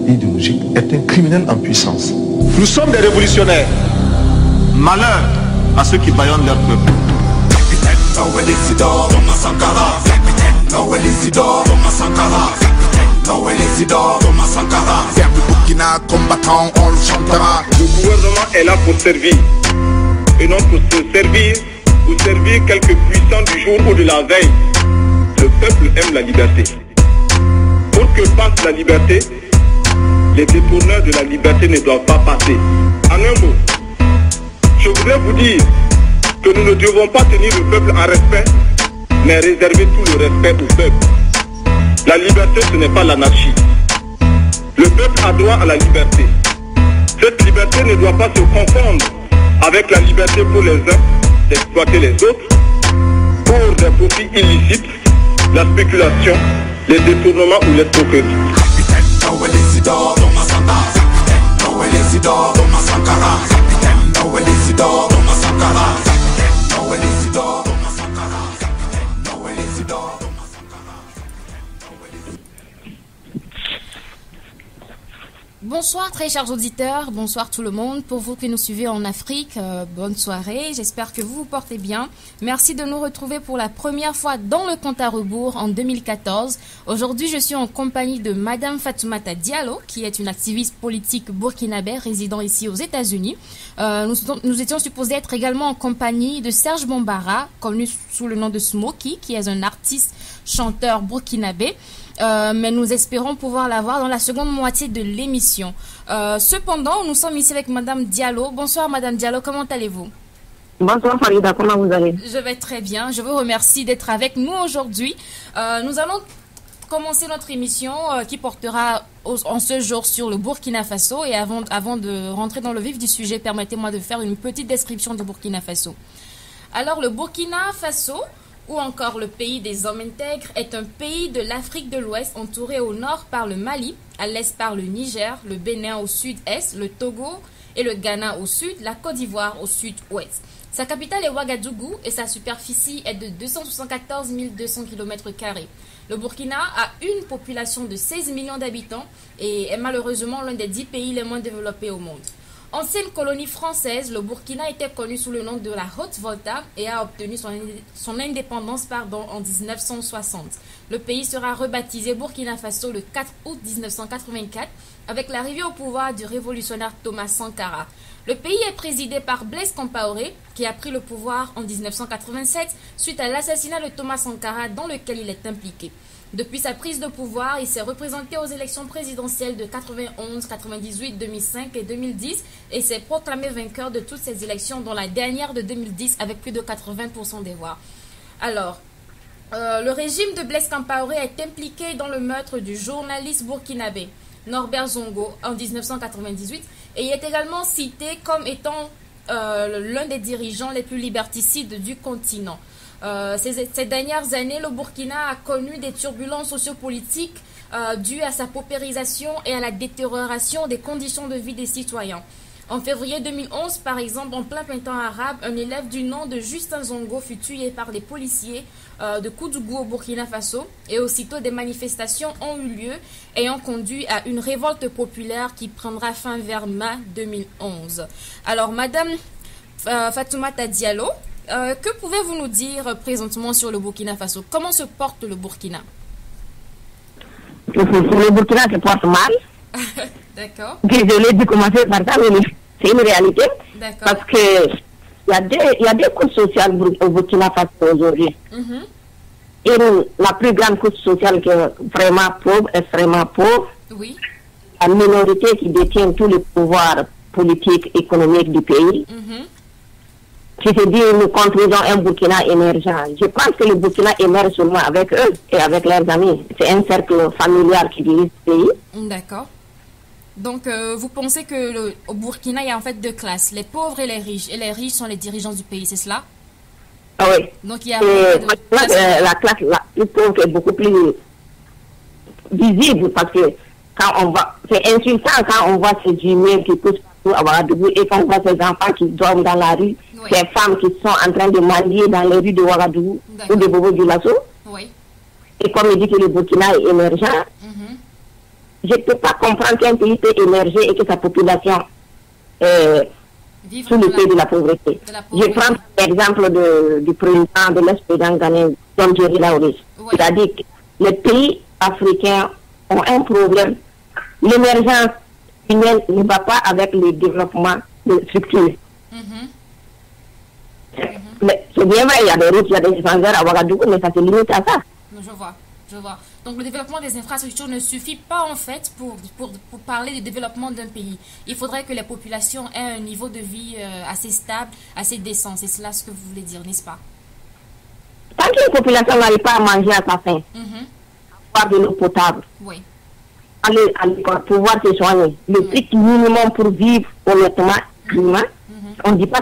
idéologique est un criminel en puissance. Nous sommes des révolutionnaires. Malheur à ceux qui bâillonnent leur peuple. Capitaine Noël Isidore, Thomas Sankara. Capitaine Noël Isidore, Thomas Sankara. Capitaine Noël Isidore, Thomas Sankara. Vers le Burkina, combattant, on le chantera. Le gouvernement est là pour servir, et non pour se servir ou servir quelques puissants du jour ou de la veille. Le peuple aime la liberté. Pour que passe la liberté, les détourneurs de la liberté ne doivent pas passer. En un mot, je voudrais vous dire que nous ne devons pas tenir le peuple en respect, mais réserver tout le respect au peuple. La liberté, ce n'est pas l'anarchie. Le peuple a droit à la liberté. Cette liberté ne doit pas se confondre avec la liberté pour les uns d'exploiter les autres pour des profits illicites, la spéculation, les détournements ou l'escroquerie. Capitaine Noël Isidore, Thomas Sankara. Capitaine Noël Isidore, Thomas Sankara. Capitaine Noël Isidore, Thomas Sankara. Capitaine Noël Isidore, Thomas Sankara. Capitaine Noël Isidore, Thomas Sankara. Bonsoir très chers auditeurs, bonsoir tout le monde. Pour vous qui nous suivez en Afrique, bonne soirée. J'espère que vous vous portez bien. Merci de nous retrouver pour la première fois dans le compte à rebours en 2014. Aujourd'hui, je suis en compagnie de Madame Fatoumata Diallo, qui est une activiste politique burkinabé résidant ici aux États-Unis. Nous étions supposés être également en compagnie de Serge Bombara, connu sous le nom de Smokey, qui est un artiste chanteur burkinabé. Mais nous espérons pouvoir l'avoir dans la seconde moitié de l'émission. Cependant, nous sommes ici avec Madame Diallo. Bonsoir Madame Diallo, comment allez-vous? Bonsoir Farida, comment vous allez? Je vais très bien, je vous remercie d'être avec nous aujourd'hui. Nous allons commencer notre émission qui portera en ce jour sur le Burkina Faso. Et avant de rentrer dans le vif du sujet, permettez-moi de faire une petite description du Burkina Faso. Alors le Burkina Faso, ou encore le pays des hommes intègres, est un pays de l'Afrique de l'Ouest entouré au nord par le Mali, à l'est par le Niger, le Bénin au sud-est, le Togo et le Ghana au sud, la Côte d'Ivoire au sud-ouest. Sa capitale est Ouagadougou et sa superficie est de 274 200 km². Le Burkina a une population de 16 millions d'habitants et est malheureusement l'un des 10 pays les moins développés au monde. Ancienne colonie française, le Burkina était connu sous le nom de la Haute-Volta et a obtenu son indépendance en 1960. Le pays sera rebaptisé Burkina Faso le 4 août 1984 avec l'arrivée au pouvoir du révolutionnaire Thomas Sankara. Le pays est présidé par Blaise Compaoré qui a pris le pouvoir en 1987 suite à l'assassinat de Thomas Sankara dans lequel il est impliqué. Depuis sa prise de pouvoir, il s'est représenté aux élections présidentielles de 91, 98, 2005 et 2010 et s'est proclamé vainqueur de toutes ces élections, dont la dernière de 2010 avec plus de 80% des voix. Alors, le régime de Blaise Compaoré est impliqué dans le meurtre du journaliste burkinabé Norbert Zongo en 1998 et il est également cité comme étant l'un des dirigeants les plus liberticides du continent. Ces dernières années, le Burkina a connu des turbulences sociopolitiques dues à sa paupérisation et à la détérioration des conditions de vie des citoyens. En février 2011, par exemple, en plein printemps arabe, un élève du nom de Justin Zongo fut tué par les policiers de Koudougou au Burkina Faso et aussitôt des manifestations ont eu lieu ayant conduit à une révolte populaire qui prendra fin vers mai 2011. Alors, Madame Fatoumata Diallo, que pouvez-vous nous dire présentement sur le Burkina Faso? Comment se porte le Burkina? Le Burkina se porte mal. D'accord. Désolée de commencer par ça, mais c'est une réalité. Parce que il y a des couches sociales au Burkina Faso aujourd'hui. Et la plus grande couche sociale qui est vraiment pauvre, extrêmement pauvre, oui. La minorité qui détient tous les pouvoirs politiques, économiques du pays. Qui se dit, nous construisons un Burkina émergent. Je pense que le Burkina émerge seulement avec eux et avec leurs amis. C'est un cercle familial qui dirige ce pays. D'accord. Donc, vous pensez que au Burkina, il y a en fait deux classes, les pauvres et les riches. Et les riches sont les dirigeants du pays, c'est cela? Ah oui. Donc, il y a la classe la plus pauvre est beaucoup plus visible parce que quand on va, c'est insultant quand on voit ces humains qui poussent partout à Ouagadougou et quand on voit ces enfants qui dorment dans la rue, oui. Ces femmes qui sont en train de mendier dans les rues de Ouagadougou ou de Bobo Dioulasso. Oui. Et comme il dit que le Burkina est émergent, je ne peux pas comprendre qu'un pays peut émerger et que sa population sous le pays de la pauvreté. Je prends l'exemple du président de l'Est-Pédan ghanéen, John Jerry Laurus. Oui. C'est-à-dire que les pays africains ont un problème. L'émergence humaine ne va pas avec le développement de structures. Mais c'est bien vrai, il y a des routes, il y a des échangeurs à Ouagadougou, mais ça se limite à ça. Je vois. Donc le développement des infrastructures ne suffit pas en fait pour parler du développement d'un pays. Il faudrait que les populations aient un niveau de vie assez stable, assez décent. C'est cela ce que vous voulez dire, n'est-ce pas? Tant que les populations n'arrivent pas à manger à sa faim, avoir de l'eau potable, oui. aller à l'école, pouvoir se soigner, le strict minimum pour vivre honnêtement, on ne dit pas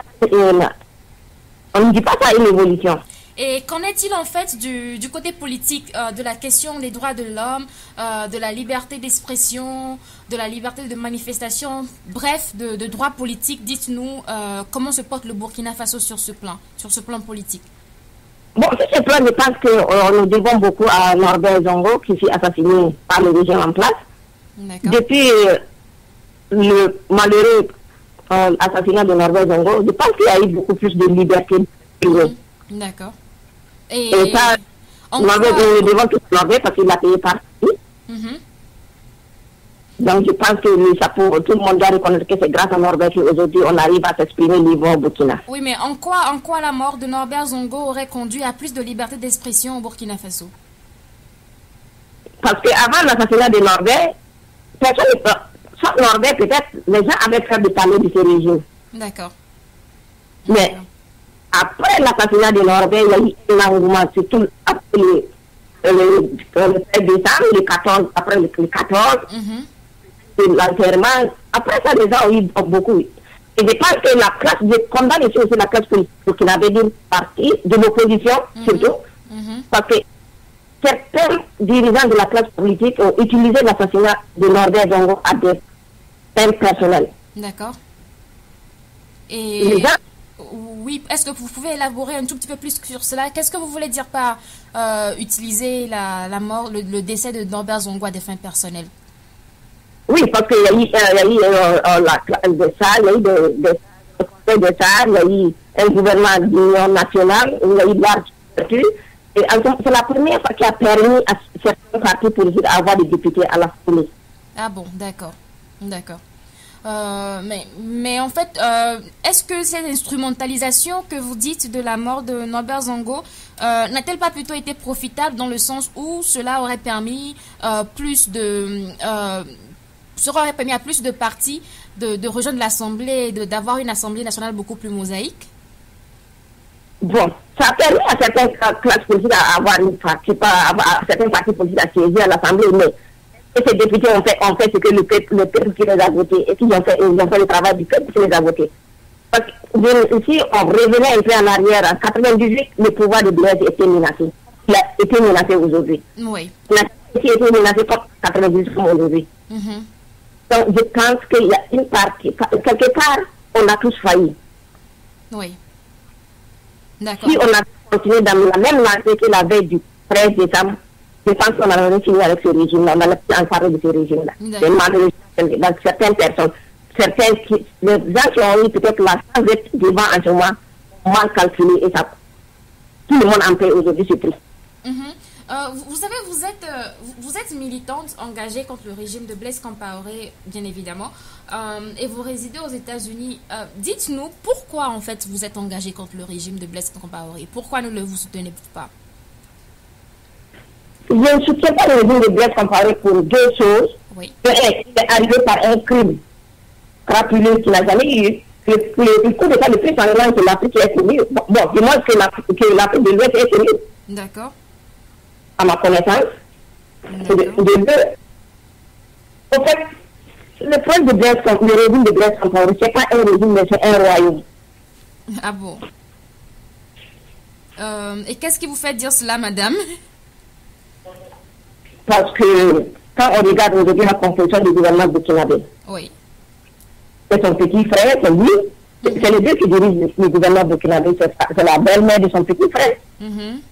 ça une évolution. Et qu'en est-il en fait du côté politique, de la question des droits de l'homme, de la liberté d'expression, de la liberté de manifestation, bref, de droits politiques? Dites-nous comment se porte le Burkina Faso sur ce plan politique. Bon, sur ce plan, je pense que nous devons beaucoup à Norbert Zongo qui s'est assassiné par le régime en place. Depuis le malheureux assassinat de Norbert Zongo, je pense qu'il y a eu beaucoup plus de liberté privée. D'accord. Et ça, nous devons tout Norbert parce qu'il a payé par lui. Donc je pense que tout le monde doit reconnaître que c'est grâce à Norbert qu'aujourd'hui on arrive à s'exprimer libre au Burkina. Oui, mais en quoi la mort de Norbert Zongo aurait conduit à plus de liberté d'expression au Burkina Faso? Parce qu'avant l'assassinat de Norbert, personne ne peut. Sauf Norbert, peut-être, les gens avaient peur de parler de ce régime. D'accord. Mais après l'assassinat de Norbert, il y a eu un engouement, surtout après le 13 décembre, le 14, après le 14, l'enterrement. Après ça, les gens ont eu beaucoup. Et je pense que la classe, je condamne ici aussi la classe politique qui avait d'une partie de l'opposition, surtout, parce que certains dirigeants de la classe politique ont utilisé l'assassinat de Norbert Zongo à des fins personnelles. D'accord. Et oui, est-ce que vous pouvez élaborer un tout petit peu plus sur cela? Qu'est-ce que vous voulez dire par utiliser la mort, le décès de Norbert Zongo à des fins personnelles? Oui, parce qu'il y a eu la classe de ça, il y a eu de ça, il y a eu un gouvernement d'union nationale, il y a eu de l'architecture. Et c'est la première fois qui a permis à certains partis politiques d'avoir des députés à l'Assemblée. Ah bon, d'accord. Mais en fait, est-ce que cette instrumentalisation que vous dites de la mort de Norbert Zongo n'a-t-elle pas plutôt été profitable dans le sens où cela aurait permis à plus de partis de rejoindre l'Assemblée et d'avoir une Assemblée nationale beaucoup plus mosaïque? Bon, ça a permis à certaines classes politiques d'avoir certains partis politiques à siéger à l'Assemblée, mais ces députés ont fait ce que le peuple qui les a votés, et qu'ils ont fait le travail du peuple qui les a votés. Parce que ici, on revenait un peu en arrière, en 98, le pouvoir de Blaise était menacé. Il a été menacé aujourd'hui. Oui. Il a été menacé comme 98 comme aujourd'hui. Donc, je pense qu'il y a une partie, quelque part, on a tous failli. Oui. D'accord. Si on a continué dans la même lancée que la veille du 13 décembre, je pense qu'on aurait fini avec ce régime-là, on n'allait plus en parler de ce régime-là. C'est malheureux dans certaines personnes. Les gens qui ont eu peut-être la chance d'être devant en ce moment, ont mal calculé et ça, tout le monde en paie aujourd'hui ce prix. Vous savez, vous êtes militante engagée contre le régime de Blaise Compaoré, bien évidemment, et vous résidez aux États-Unis. Dites-nous pourquoi en fait vous êtes engagée contre le régime de Blaise Compaoré. Pourquoi ne vous soutenez pas? Je ne soutiens pas le régime de Blaise Compaoré pour deux choses. Oui. Il est arrivé par un crime crapuleux qu'il n'a jamais eu. Le coup d'état le plus sanglant que l'Afrique est connu. Bon, du moins que l'Afrique de l'Ouest est connue. D'accord. À ma connaissance. De deux. En fait, le problème de Blaise Compaoré, le régime de Blaise Compaoré, ce n'est pas un régime, mais c'est un royaume. Ah bon. Et qu'est-ce qui vous fait dire cela, madame? Parce que quand on regarde aujourd'hui la composition du gouvernement burkinabé, oui. C'est son petit frère, c'est lui, c'est les deux qui dirigent le gouvernement burkinabé, c'est la belle-mère de son petit frère.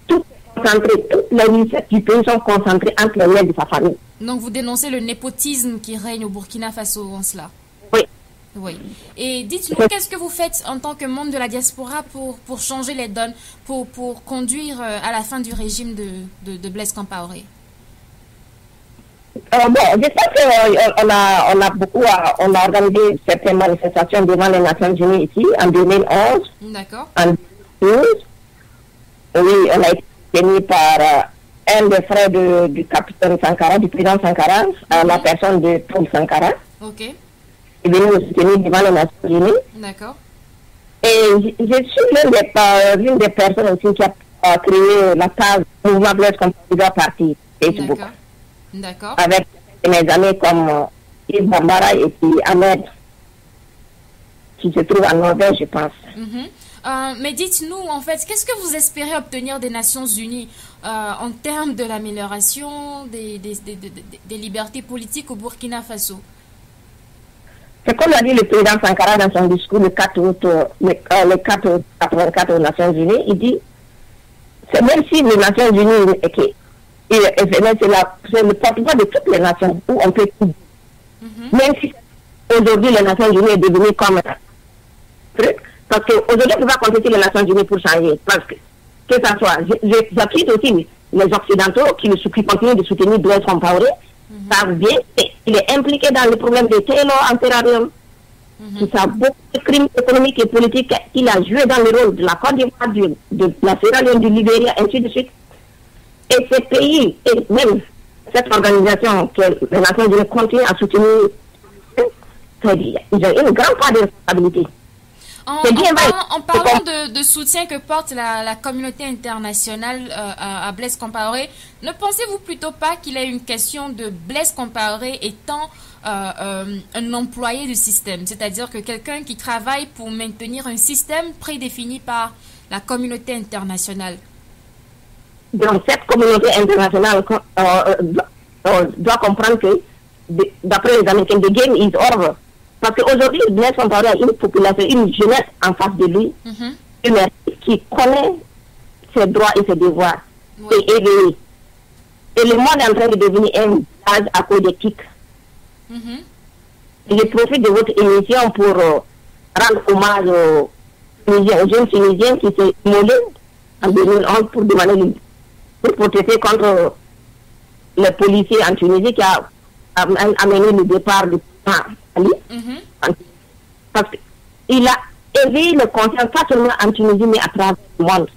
Tout est concentré, toutes les richesses du pays sont concentrées entre les mains de sa famille. Donc vous dénoncez le népotisme qui règne au Burkina Faso en cela. Oui. Oui. Et dites-nous, qu'est-ce que vous faites en tant que membre de la diaspora pour changer les donnes, pour conduire à la fin du régime de Blaise Compaoré? Bon, j'espère qu'on on a organisé certaines manifestations devant les Nations Unies ici en 2011. D'accord. En 2012. Oui, on a été soutenu par un des frères du capitaine Sankara, du président Sankara, la personne de Paul Sankara. Ok. Est venu nous soutenir devant les Nations Unies. D'accord. Et je suis l'une des personnes aussi qui a créé la page Mouvement Blaise Compaoré Parti Facebook. D'accord. Avec mes amis comme Yves Bambara et puis Ahmed, qui se trouve en Norvège, je pense. Mais dites-nous, en fait, qu'est-ce que vous espérez obtenir des Nations Unies en termes de l'amélioration des libertés politiques au Burkina Faso? C'est comme l'a dit le président Sankara dans son discours le 4 août 84 aux Nations Unies. Il dit, c'est même si les Nations Unies, c'est le porte-voix de toutes les nations, où on peut tout. Même si aujourd'hui les Nations Unies est devenues comme un truc, parce qu'aujourd'hui on va compter sur les Nations Unies pour changer. Parce que ça soit, j'appuie aussi les Occidentaux qui continuent de soutenir Blaise Compaoré, savent bien qu'il est impliqué dans le problème de Taylor en terrarium. Il a beaucoup de crimes économiques et politiques. Il a joué dans le rôle de la Côte d'Ivoire, de la Sierra Leone, du Libéria, ainsi de suite. Et ces pays, et même cette organisation que les Nations Unies continuent à soutenir, ils ont une grande part de responsabilité. En parlant de soutien que porte la communauté internationale à Blaise Compaoré, ne pensez-vous plutôt pas qu'il est une question de Blaise Compaoré étant un employé du système, c'est-à-dire que quelqu'un qui travaille pour maintenir un système prédéfini par la communauté internationale? Donc cette communauté internationale doit comprendre que, d'après les Américains, the game is over. Parce qu'aujourd'hui, Blaise Compaoré a une population, une jeunesse en face de lui, qui connaît ses droits et ses devoirs, et éveillé. Et le monde est en train de devenir un village à cause d'éthique. Je profite de votre émission pour rendre hommage aux jeunes Tunisiens qui s'est immolé en 2011 pour demander pour protester contre les policiers en Tunisie qui a amené le départ du Ali. Parce qu'il a éveillé le conscience, pas seulement en Tunisie, mais à travers le monde.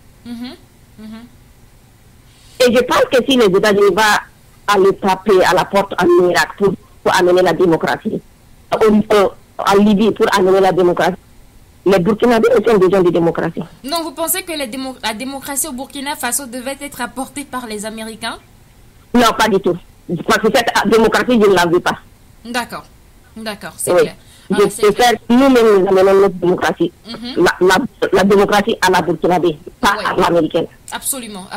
Et je pense que si les États-Unis vont aller taper à la porte en Irak pour amener la démocratie, en Libye pour amener la démocratie, les Burkinabés ont besoin de démocratie. Donc vous pensez que la démocratie au Burkina Faso devait être apportée par les Américains? Non, pas du tout. Parce que cette démocratie, je ne la veux pas. D'accord, c'est clair. Je préfère nous-mêmes nous amener notre démocratie. La démocratie à la burkinabé, pas à l'américaine. Absolument.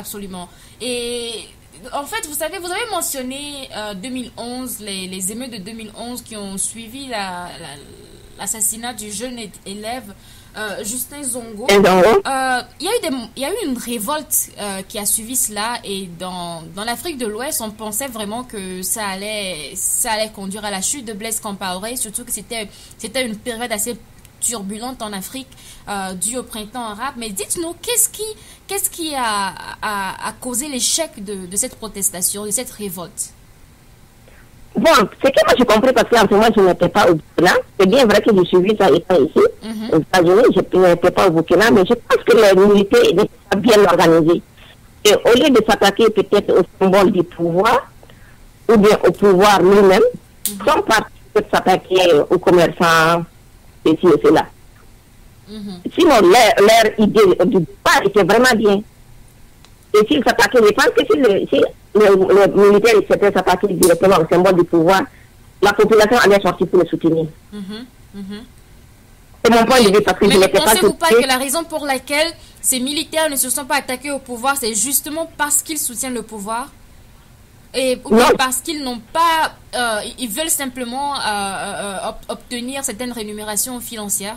Et en fait, vous savez, vous avez mentionné 2011, les émeutes de 2011 qui ont suivi l'assassinat du jeune élève Justin Zongo. Il y a eu une révolte qui a suivi cela, et dans l'Afrique de l'Ouest, on pensait vraiment que ça allait conduire à la chute de Blaise Compaoré, surtout que c'était une période assez turbulente en Afrique due au printemps arabe. Mais dites-nous, qu'est-ce qui a causé l'échec de cette protestation, de cette révolte? Bon, c'est que moi j'ai compris, parce qu'en ce moment je n'étais pas au Burkina. C'est bien vrai que j'ai suivi ça étant ici, aux États-Unis, je n'étais pas au Burkina, mais je pense que les militaires n'étaient pas bien organisés. Et au lieu de s'attaquer peut-être au symbole du pouvoir, ou bien au pouvoir lui-même, ils sont partis pour s'attaquer aux commerçants, ceci et cela. Sinon, leur idée du départ était vraiment bien. Et s'ils s'attaquaient, je pense que si les militaires s'étaient s'attaquer directement au symbole du pouvoir, la population allait sortir pour le soutenir. C'est mon point de vue, parce que je n'étais pas... Mais ne pensez-vous pas que la raison pour laquelle ces militaires ne se sont pas attaqués au pouvoir, c'est justement parce qu'ils soutiennent le pouvoir? Ou parce qu'ils n'ont pas... ils veulent simplement obtenir certaines rémunérations financières?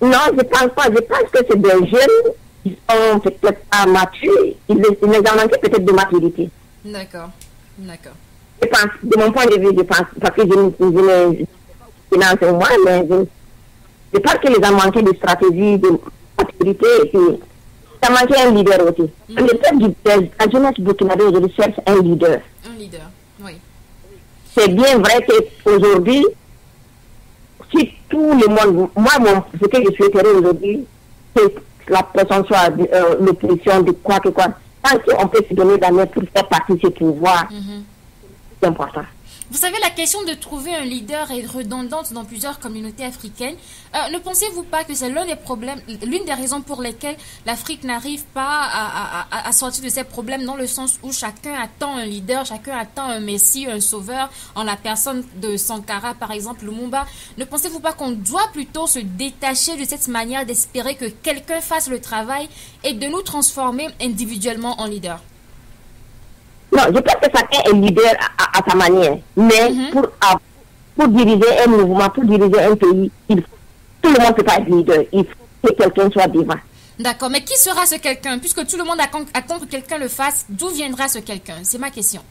Non, je ne pense pas. Je pense que c'est des jeunes qui sont peut-être pas matures. Ils les ont manqué peut-être de maturité. D'accord. je pense, de mon point de vue, je pense, parce que je ne finance moi, mais je pense qu'il les a manqué de stratégie, de maturité, et puis ça manquait un leader aussi. Le peuple la jeunesse burkinabé aujourd'hui cherche un leader. Un leader, oui. C'est bien vrai qu'aujourd'hui, si tout le monde, ce que je souhaiterais aujourd'hui, c'est que la personne soit l'opposition de quoi que quoi. Tant qu'on peut se donner la main pour faire partie de ce pouvoir, c'est important. Vous savez, la question de trouver un leader est redondante dans plusieurs communautés africaines. Ne pensez-vous pas que c'est l'un des problèmes, l'une des raisons pour lesquelles l'Afrique n'arrive pas à sortir de ces problèmes, dans le sens où chacun attend un leader, chacun attend un messie, un sauveur, en la personne de Sankara, par exemple, Lumumba. Ne pensez-vous pas qu'on doit plutôt se détacher de cette manière d'espérer que quelqu'un fasse le travail et de nous transformer individuellement en leader? Non, je pense que chacun est leader à sa manière. Mais pour diriger un mouvement, pour diriger un pays, tout le monde ne peut pas être leader. Il faut que quelqu'un soit devant. D'accord, mais qui sera ce quelqu'un? Puisque tout le monde attend que quelqu'un le fasse, d'où viendra ce quelqu'un? C'est ma question.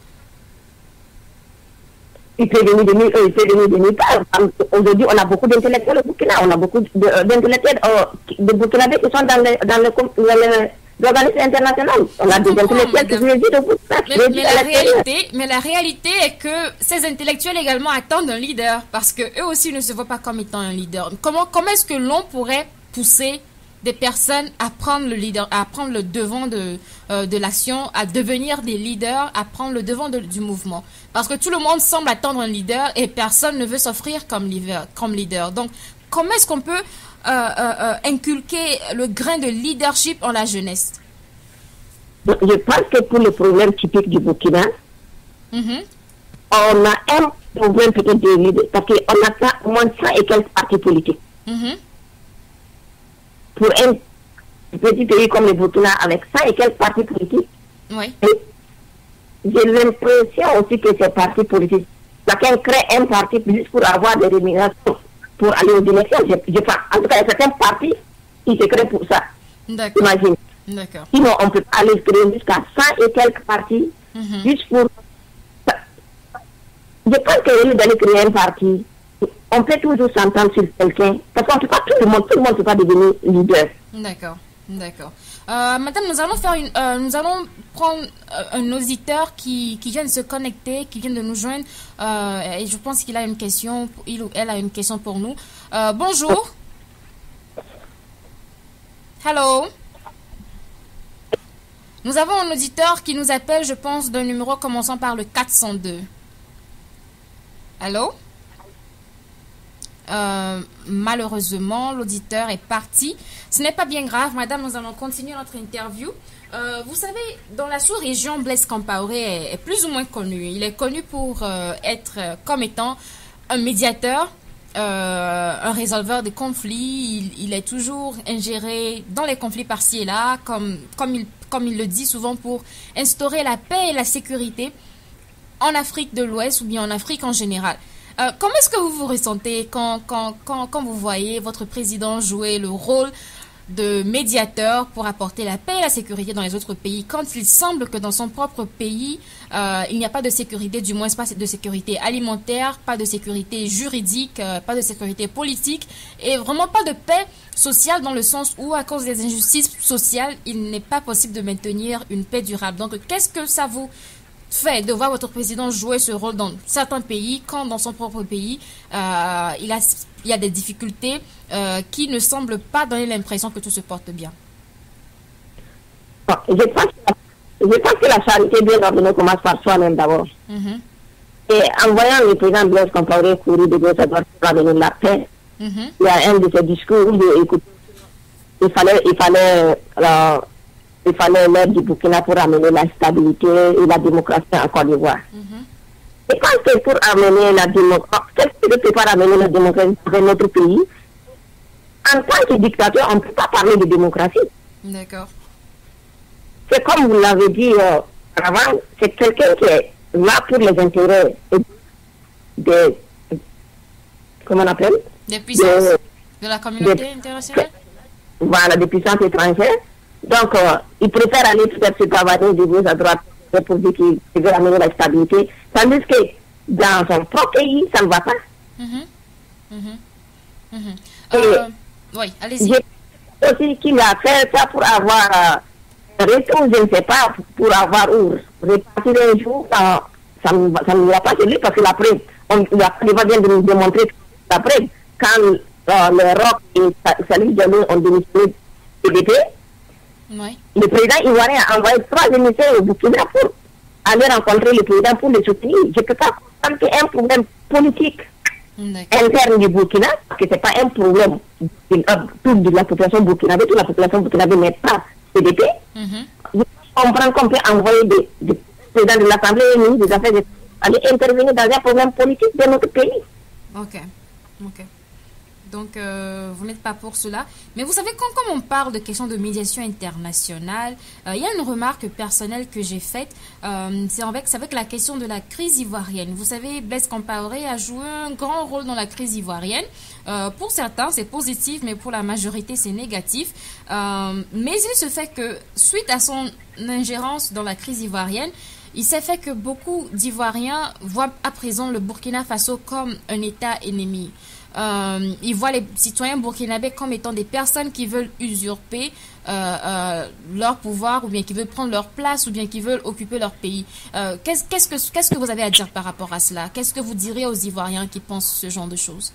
Il peut venir de nulle part. Aujourd'hui, on a beaucoup d'intellectuels au Burkina. On a beaucoup d'intellectuels de Burkinabés qui sont dans l'organisme international. On a des intellectuels qui résident au Burkina. Mais la réalité est que ces intellectuels également attendent un leader, parce que eux aussi ne se voient pas comme étant un leader. Comment est-ce que l'on pourrait pousser des personnes à prendre le leader, à prendre le devant de l'action, à devenir des leaders, à prendre le devant du mouvement? Parce que tout le monde semble attendre un leader et personne ne veut s'offrir comme leader. Donc, comment est-ce qu'on peut inculquer le grain de leadership en la jeunesse? Je pense que pour le problème typique du Burkina, on a un problème peut-être de leader, parce qu'on a au moins 100 et quelques partis politiques. Pour un petit pays comme le Burkina, avec 100 et quelques partis politiques, j'ai l'impression aussi que ces partis politiques, chacun crée un parti juste pour avoir des rémunérations, pour aller aux élections. En tout cas, il y a certains partis qui se créent pour ça. Imagine. Sinon, on peut pas aller créer jusqu'à 100 et quelques partis, juste pour... Je pense que d'aller créer un parti, on peut toujours s'entendre sur quelqu'un, parce qu'on ne peut pas tout le monde ne peut pas devenir leader. D'accord. Madame, nous allons prendre un auditeur qui vient de se connecter, qui vient de nous joindre, et je pense qu'il a une question, il ou elle a une question pour nous. Bonjour. Hello. Nous avons un auditeur qui nous appelle, je pense, d'un numéro commençant par le 402. Allô? Malheureusement, l'auditeur est parti. Ce n'est pas bien grave, madame, nous allons continuer notre interview. Vous savez, dans la sous-région, Blaise Compaoré est plus ou moins connu. Il est connu pour être comme étant un médiateur, un résolveur de conflits. Il est toujours ingéré dans les conflits par-ci et là, comme il le dit souvent, pour instaurer la paix et la sécurité en Afrique de l'Ouest ou bien en Afrique en général. Comment est-ce que vous vous ressentez quand vous voyez votre président jouer le rôle de médiateur pour apporter la paix et la sécurité dans les autres pays, quand il semble que dans son propre pays, il n'y a pas de sécurité, du moins pas de sécurité alimentaire, pas de sécurité juridique, pas de sécurité politique et vraiment pas de paix sociale, dans le sens où, à cause des injustices sociales, il n'est pas possible de maintenir une paix durable. Donc, qu'est-ce que ça vous fait de voir votre président jouer ce rôle dans certains pays, quand dans son propre pays, il y a des difficultés qui ne semblent pas donner l'impression que tout se porte bien? Je pense que la charité bien ordonnée commence par soi-même d'abord. Et en voyant le président Blaise Compaoré courir de gauche à droite pour amener la paix, il y a un de ses discours où il fallait l'aide du Burkina pour amener la stabilité et la démocratie en Côte d'Ivoire. Et quand c'est pour amener la démocratie, qu'est-ce que c'est pour amener la démocratie dans notre pays? En tant que dictateur, on ne peut pas parler de démocratie. D'accord. C'est comme vous l'avez dit avant, c'est quelqu'un qui est là pour les intérêts des... Comment on appelle? Des puissances de la communauté internationale? Voilà, des puissances étrangères. Donc, il préfère aller faire ce travail de gauche à droite pour dire qu'il veut amener la stabilité. Tandis que dans son propre pays, ça ne va pas. Oui, allez-y. J'ai aussi qu'il a fait ça pour avoir un retour, je ne sais pas, pour avoir ou repartir un jour, ça ne va pas chez lui parce que la preuve, il va bien de nous démontrer la preuve. Quand le ROC et Salif Diallo ont démissionné PDP, le président ivoirien a envoyé 3 émissaires au Burkina pour aller rencontrer le président pour le soutenir. Je ne peux pas comprendre qu'il y ait un problème politique interne du Burkina, parce que ce n'est pas un problème de la population burkinabé, toute la population burkinabé n'est pas PDP. Je comprends qu'on peut envoyer des présidents de l'Assemblée et ministres des Affaires aller intervenir dans un problème politique de notre pays. Ok. Donc, vous n'êtes pas pour cela. Mais vous savez, quand on parle de questions de médiation internationale, il y a une remarque personnelle que j'ai faite. C'est avec la question de la crise ivoirienne. Vous savez, Blaise Compaoré a joué un grand rôle dans la crise ivoirienne. Pour certains, c'est positif, mais pour la majorité, c'est négatif. Mais il se fait que, suite à son ingérence dans la crise ivoirienne, il s'est fait que beaucoup d'Ivoiriens voient à présent le Burkina Faso comme un État ennemi. Ils voient les citoyens burkinabés comme étant des personnes qui veulent usurper leur pouvoir, ou bien qui veulent prendre leur place, ou bien qui veulent occuper leur pays. Qu'est-ce que vous avez à dire par rapport à cela? Qu'est-ce que vous direz aux Ivoiriens qui pensent ce genre de choses?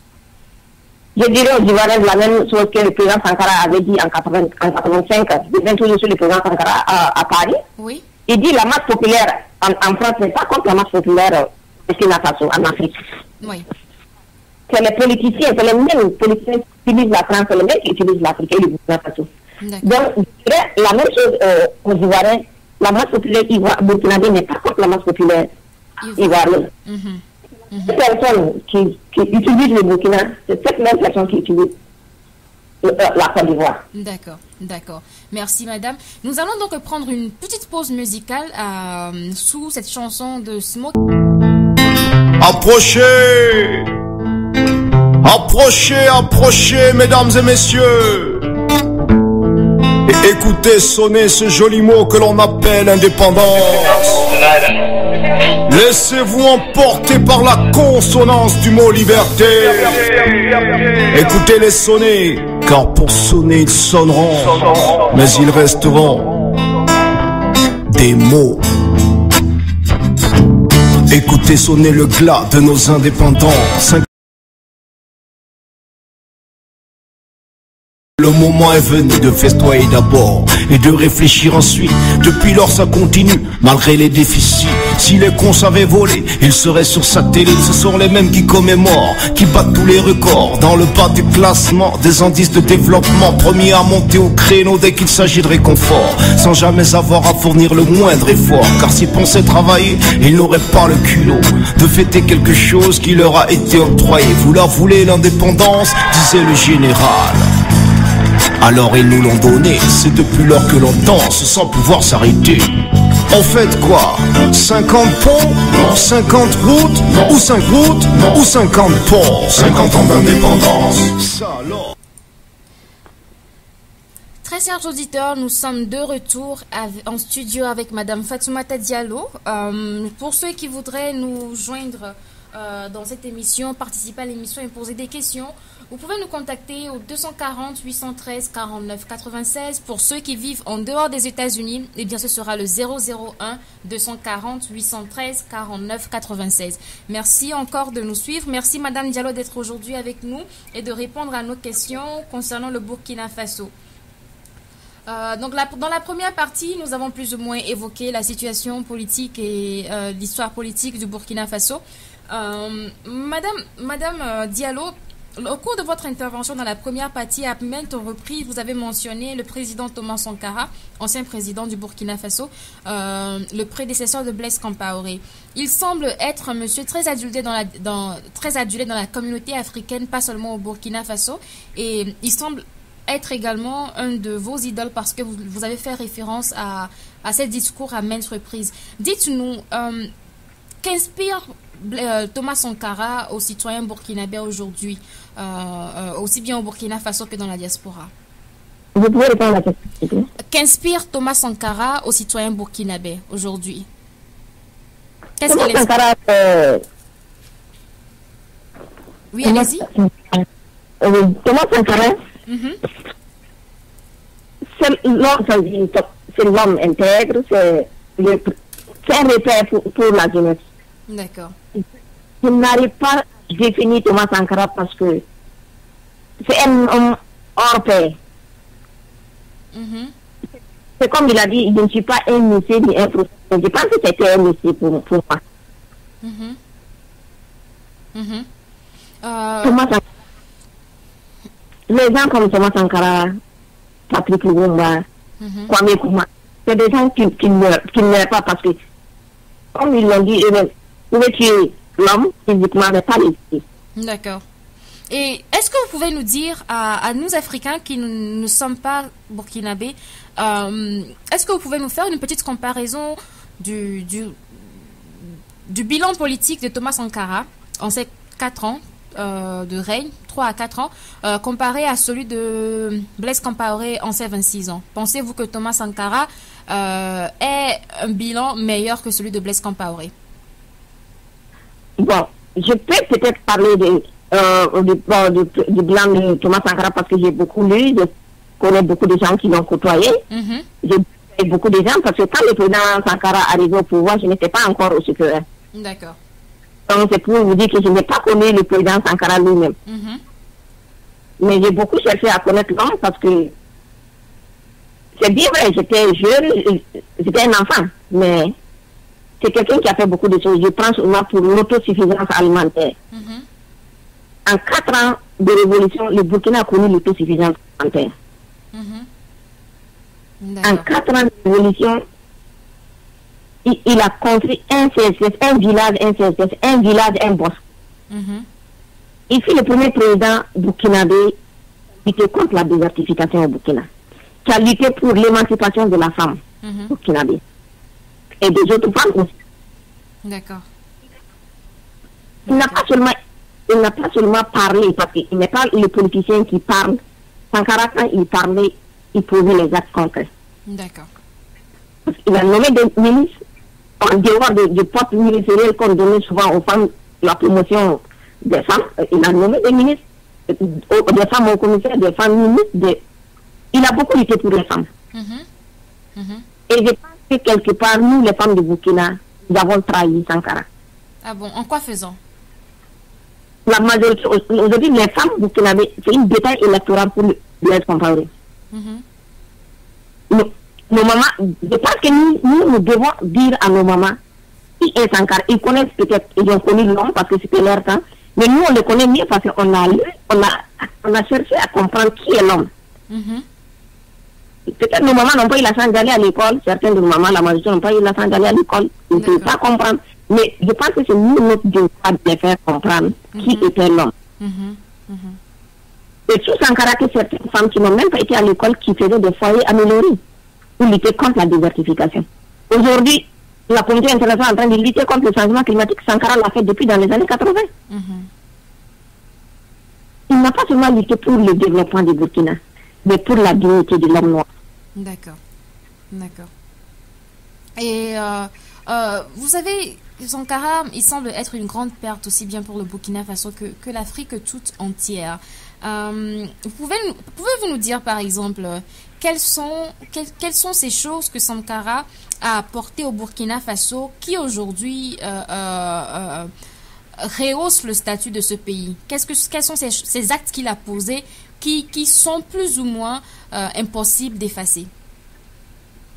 Je dirais aux Ivoiriens la même chose que le président Sankara avait dit en 85. Je viens toujours sur le président Sankara à Paris. Oui. Il dit la masse populaire en France n'est pas contre la masse populaire au Burkina Faso, en Afrique. Oui. C'est les politiciens, c'est les mêmes politiciens qui utilisent la France, c'est les mêmes qui utilisent l'Afrique et le Burkina Faso. Donc, je dirais la même chose aux Ivoiriens. La masse populaire burkinabé n'est pas contre la masse populaire ivoirienne. Cette personne qui utilise le Burkina, c'est cette même personne qui utilise la Côte d'Ivoire. D'accord. Merci, madame. Nous allons donc prendre une petite pause musicale sous cette chanson de Smoke. Approchez, mesdames et messieurs. Et écoutez sonner ce joli mot que l'on appelle indépendance. Laissez-vous emporter par la consonance du mot liberté. Écoutez-les sonner, car pour sonner ils sonneront, mais ils resteront des mots. Écoutez sonner le glas de nos indépendants. Le moment est venu de festoyer d'abord et de réfléchir ensuite. Depuis lors ça continue, malgré les déficits. Si les cons savaient voler, ils seraient sur satellite. Ce sont les mêmes qui commémorent, qui battent tous les records dans le bas du classement des indices de développement. Premiers à monter au créneau dès qu'il s'agit de réconfort, sans jamais avoir à fournir le moindre effort. Car s'ils pensaient travailler, ils n'auraient pas le culot de fêter quelque chose qui leur a été octroyé. Vous la voulez l'indépendance, disait le général. Alors ils nous l'ont donné, c'est depuis lors que l'on danse sans pouvoir s'arrêter. On fait quoi? 50 ponts? 50 routes? Ou 5 routes? Ou 50 ponts? 50 ans d'indépendance. Ça alors. Très chers auditeurs, nous sommes de retour en studio avec Madame Fatoumata Diallo. Pour ceux qui voudraient nous joindre dans cette émission, participer à l'émission et poser des questions, vous pouvez nous contacter au 240 813 49 96. Pour ceux qui vivent en dehors des États-Unis, eh bien ce sera le 001 240 813 49 96. Merci encore de nous suivre. Merci Madame Diallo d'être aujourd'hui avec nous et de répondre à nos questions concernant le Burkina Faso. Donc dans la première partie, nous avons plus ou moins évoqué la situation politique et l'histoire politique du Burkina Faso. Madame Diallo, au cours de votre intervention dans la première partie, à maintes reprises, vous avez mentionné le président Thomas Sankara, ancien président du Burkina Faso, le prédécesseur de Blaise Compaoré. Il semble être un monsieur très adulé dans la communauté africaine, pas seulement au Burkina Faso, et il semble être également un de vos idoles parce que vous avez fait référence à ces discours à maintes reprises. Dites-nous, qu'inspire Thomas Sankara aux citoyens burkinabés aujourd'hui, aussi bien au Burkina Faso que dans la diaspora? Vous pouvez répondre à la question. Qu'inspire Thomas Sankara aux citoyens burkinabés aujourd'hui? Qu'est-ce Thomas qu'il Sankara, Oui, allez-y. Thomas Sankara, c'est l'homme intègre, c'est un repère pour la jeunesse. D'accord. Je n'arrive pas à définir Thomas Sankara parce que c'est un homme hors pair. C'est comme il a dit, je ne suis pas un monsieur ni un professeur. Je pense que c'était un monsieur pour moi. Thomas Sankara, les gens comme Thomas Sankara, Patrick Lumumba, Kwame Nkrumah, c'est des gens qui ne meurent pas parce que, comme ils l'ont dit, vous pouvez tuer l'homme physiquement, mais pas l'esprit. D'accord. Et est-ce que vous pouvez nous dire, à nous Africains qui ne sommes pas burkinabés, est-ce que vous pouvez nous faire une petite comparaison du bilan politique de Thomas Sankara en ces 4 ans de règne, 3 à 4 ans, comparé à celui de Blaise Compaoré en ses 26 ans? Pensez-vous que Thomas Sankara ait un bilan meilleur que celui de Blaise Compaoré? Bon, je peux peut-être parler du bilan de Thomas Sankara parce que j'ai beaucoup lu, je connais beaucoup de gens qui l'ont côtoyé. J'ai beaucoup de gens parce que quand le président Sankara arrivait au pouvoir, je n'étais pas encore au supérieur. D'accord. Donc c'est pour vous dire que je n'ai pas connu le président Sankara lui-même. Mais j'ai beaucoup cherché à connaître l'homme parce que c'est bien vrai, j'étais jeune, j'étais un enfant, mais c'est quelqu'un qui a fait beaucoup de choses. Je prends souvent pour l'autosuffisance alimentaire. En 4 ans de révolution, le Burkina a connu l'autosuffisance alimentaire. En 4 ans de révolution, il a construit un CSS, un village, un bosque. Il fut le premier président burkinabé qui luttait contre la désertification au Burkina, qui a lutté pour l'émancipation de la femme burkinabé et des autres femmes aussi. D'accord. Il n'a pas seulement parlé, parce qu'il n'est pas le politicien qui parle. Sankara, quand il parlait, il posait les actes concrets. D'accord. Il a nommé des ministres en dehors des postes ministériels qu'on donnait souvent aux femmes, la promotion des femmes. Il a nommé des ministres, des femmes au commissaire, des femmes ministres. Il a beaucoup lutté pour les femmes. Et je pense que quelque part, nous, les femmes de Burkina, nous avons trahi Sankara. Ah bon, en quoi faisant? La majorité, aujourd'hui, les femmes burkinabées, c'est une bataille électorale pour Blaise Compaoré. Nos mamans, je pense que nous devons dire à nos mamans qui est Sankara. Ils connaissent peut-être, ils ont connu l'homme parce que c'était leur temps, mais nous on le connaît mieux parce qu'on a lu, on a cherché à comprendre qui est l'homme. Peut-être nos mamans n'ont pas eu la chance d'aller à l'école, certaines de nos mamans, la majorité n'ont pas eu la chance d'aller à l'école, ils ne peuvent pas comprendre. Mais je pense que c'est nous notre devoir de les faire comprendre qui était l'homme. Et sous Sankara, que certaines femmes qui n'ont même pas été à l'école, qui faisaient des foyers améliorés pour lutter contre la désertification. Aujourd'hui, la communauté internationale est en train de lutter contre le changement climatique. Sankara l'a fait depuis dans les années 80. Il n'a pas seulement lutté pour le développement du Burkina, mais pour la dignité de l'homme noir. D'accord. D'accord. Et vous savez, Sankara, il semble être une grande perte aussi bien pour le Burkina Faso que l'Afrique toute entière. Pouvez-vous nous dire, par exemple, quelles sont ces choses que Sankara a apportées au Burkina Faso qui aujourd'hui rehaussent le statut de ce pays? Quels sont ces actes qu'il a posés qui sont plus ou moins impossibles d'effacer?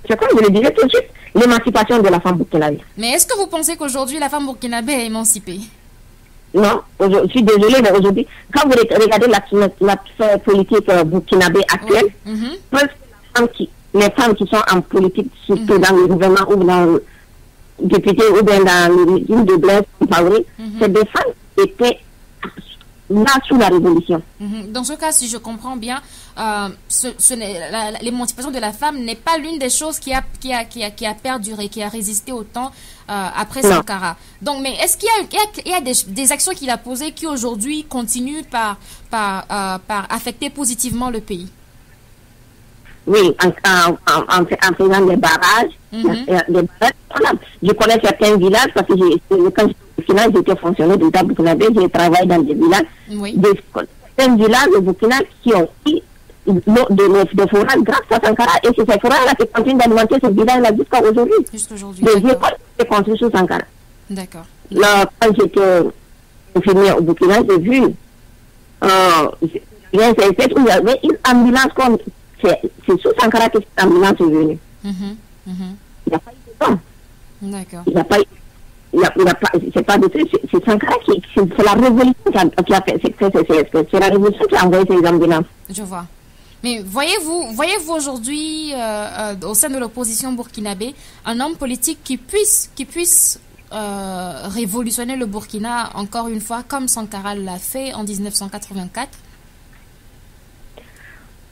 C'est comme je le disais tout de suite, l'émancipation de la femme burkinabé. Mais est-ce que vous pensez qu'aujourd'hui la femme burkinabé est émancipée? Non, je suis désolée, mais aujourd'hui, quand vous regardez la politique burkinabé actuelle, les femmes qui sont en politique, surtout dans le gouvernement ou dans le député ou bien dans le régime de Blaise Compaoré, c'est des femmes qui étaient là sous la révolution. Dans ce cas, si je comprends bien, l'émancipation de la femme n'est pas l'une des choses qui a perduré, qui a résisté au temps après Sankara. Donc, mais est-ce qu'il y a des actions qu'il a posées qui aujourd'hui continuent par affecter positivement le pays? oui, en faisant des barrages. Je connais certains villages parce que quand j'étais fonctionnaire de l'État burkinabé, j'ai travaillé dans des villages. Oui. Certains villages au Burkina qui ont eu de forages grâce à Sankara, et c'est ces forages-là qui continuent d'alimenter ce village-là jusqu'à aujourd'hui. Jusqu'aujourd'hui. Des écoles qui sont construites sous Sankara. D'accord. Là, quand j'étais infirmière au Burkina, j'ai vu il y avait une ambulance comme c'est sous Sankara que cette ambulance est venue. Il n'y a pas eu de temps. D'accord. Il n'y a pas c'est pas de c'est Sankara c'est la révolution qui a fait, c'est la révolution qui a envoyé ces ambulances. Je vois. Mais voyez-vous aujourd'hui au sein de l'opposition burkinabé un homme politique qui puisse révolutionner le Burkina encore une fois comme Sankara l'a fait en 1984?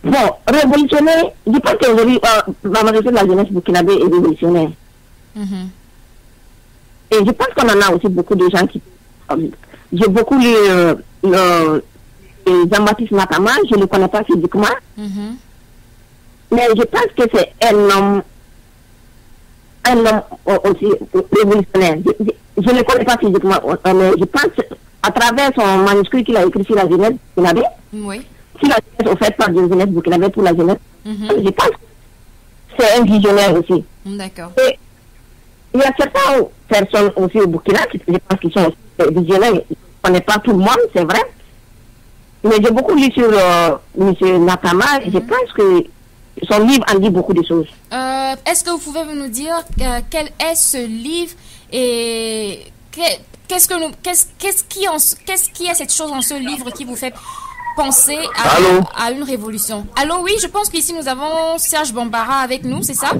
Bon, révolutionnaire, je pense qu'aujourd'hui, la majorité de la jeunesse burkinabé est révolutionnaire. Et je pense qu'on en a aussi beaucoup de gens qui... J'ai beaucoup lu Jean-Baptiste Natama, je ne le connais pas physiquement. Mais je pense que c'est un homme aussi révolutionnaire. Je ne le connais pas physiquement, mais je pense, à travers son manuscrit qu'il a écrit sur la jeunesse burkinabé, sur la jeunesse offerte par la jeunesse burkinabé pour la jeunesse, je pense que c'est un visionnaire aussi. D'accord. Et il y a certaines personnes aussi au Burkina, je pense qu'ils sont visionnaires, je ne connais pas tout le monde, c'est vrai. Mais j'ai beaucoup lu sur M. Natama, et je pense que son livre en dit beaucoup de choses. Est-ce que vous pouvez nous dire quel est ce livre et qu'est-ce qui est cette chose en ce livre qui vous fait penser à une révolution? Allô, oui, je pense qu'ici nous avons Serge Bambara avec nous, c'est ça?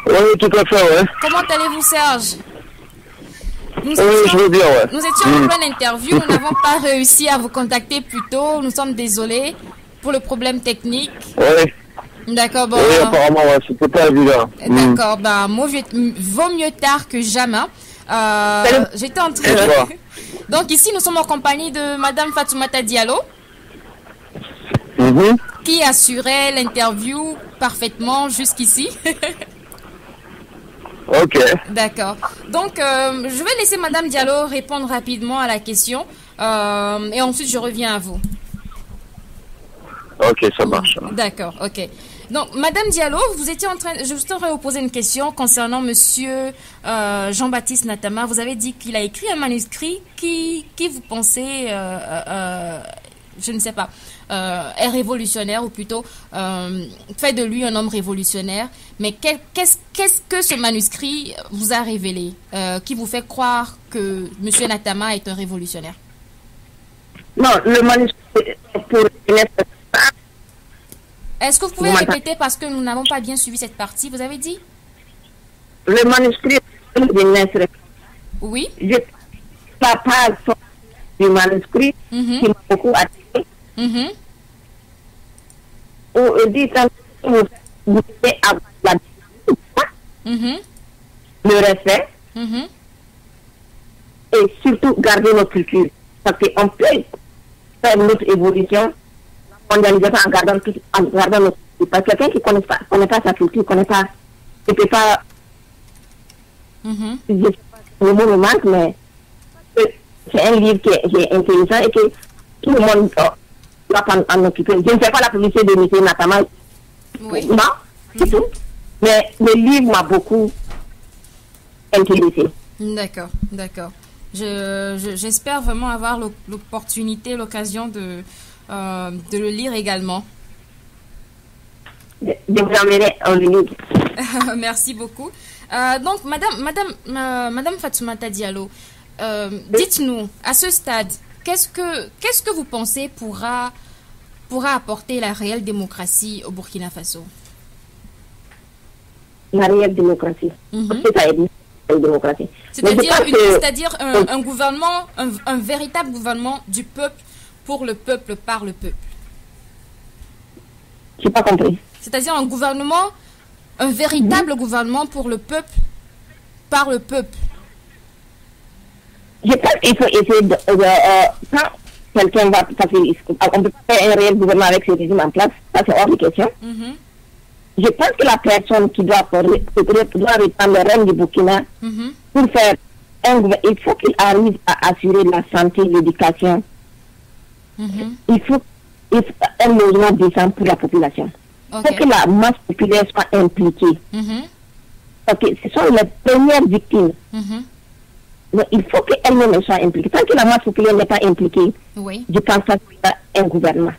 Oui, tout à fait, ouais. Comment allez-vous, Serge? Nous étions en pleine interview, nous n'avons pas réussi à vous contacter plus tôt, nous sommes désolés pour le problème technique. Oui. D'accord, bon. Oui, apparemment, ouais, c'était pas évident. D'accord, vaut mieux tard que jamais. J'étais en train de... Donc ici, nous sommes en compagnie de Madame Fatoumata Diallo, qui assurait l'interview parfaitement jusqu'ici. Ok. D'accord. Donc, je vais laisser Madame Diallo répondre rapidement à la question et ensuite je reviens à vous. Ok, ça marche. D'accord, ok. Donc, Madame Diallo, vous étiez en train... Je voudrais vous poser une question concernant Monsieur Jean-Baptiste Natama. Vous avez dit qu'il a écrit un manuscrit qui vous pensez, je ne sais pas, est révolutionnaire, ou plutôt fait de lui un homme révolutionnaire. Mais qu'est-ce que ce manuscrit vous a révélé, qui vous fait croire que Monsieur Natama est un révolutionnaire? Non, le manuscrit pour... Est-ce que vous pouvez répéter parce que nous n'avons pas bien suivi cette partie? Vous avez dit? Le manuscrit de Nesre. Oui. La page du manuscrit qui m'a beaucoup attiré. Où il dit que vous devez avoir le respect et surtout garder notre culture. Parce qu'on peut faire notre évolution mondialisation en gardant notre culture. Parce que quelqu'un qui ne connaît pas sa culture, ne peut pas... Le mot me manque, mais c'est un livre qui est intéressant et que tout le monde doit en occuper. Je ne fais pas la publicité de M. Natama. Oui. Non, c'est tout. Mais le livre m'a beaucoup intéressé. D'accord, d'accord. J'espère vraiment avoir l'opportunité, l'occasion de le lire également. Je vous enverrai un livre. Merci beaucoup. Donc, Madame Fatoumata Diallo, dites-nous, à ce stade, qu'est-ce que vous pensez pourra apporter la réelle démocratie au Burkina Faso? La réelle démocratie. La démocratie. C'est-à-dire un gouvernement, un véritable gouvernement du peuple, pour le peuple, par le peuple. Je n'ai pas compris. C'est-à-dire un véritable gouvernement pour le peuple, par le peuple. Je pense qu'il faut essayer quelqu'un va... On peut pas faire un réel gouvernement avec ce régime en place, ça c'est hors de question. Je pense que la personne qui doit reprendre le règne du Burkina pour faire un gouvernement, il faut qu'il arrive à assurer la santé, l'éducation. Il faut un logement décent pour la population. Il faut que la masse populaire soit impliquée. Parce que ce sont les premières victimes. Mais il faut qu'elle-même soit impliquée. Tant que la masse populaire n'est pas impliquée, je pense pas qu'il y a un gouvernement,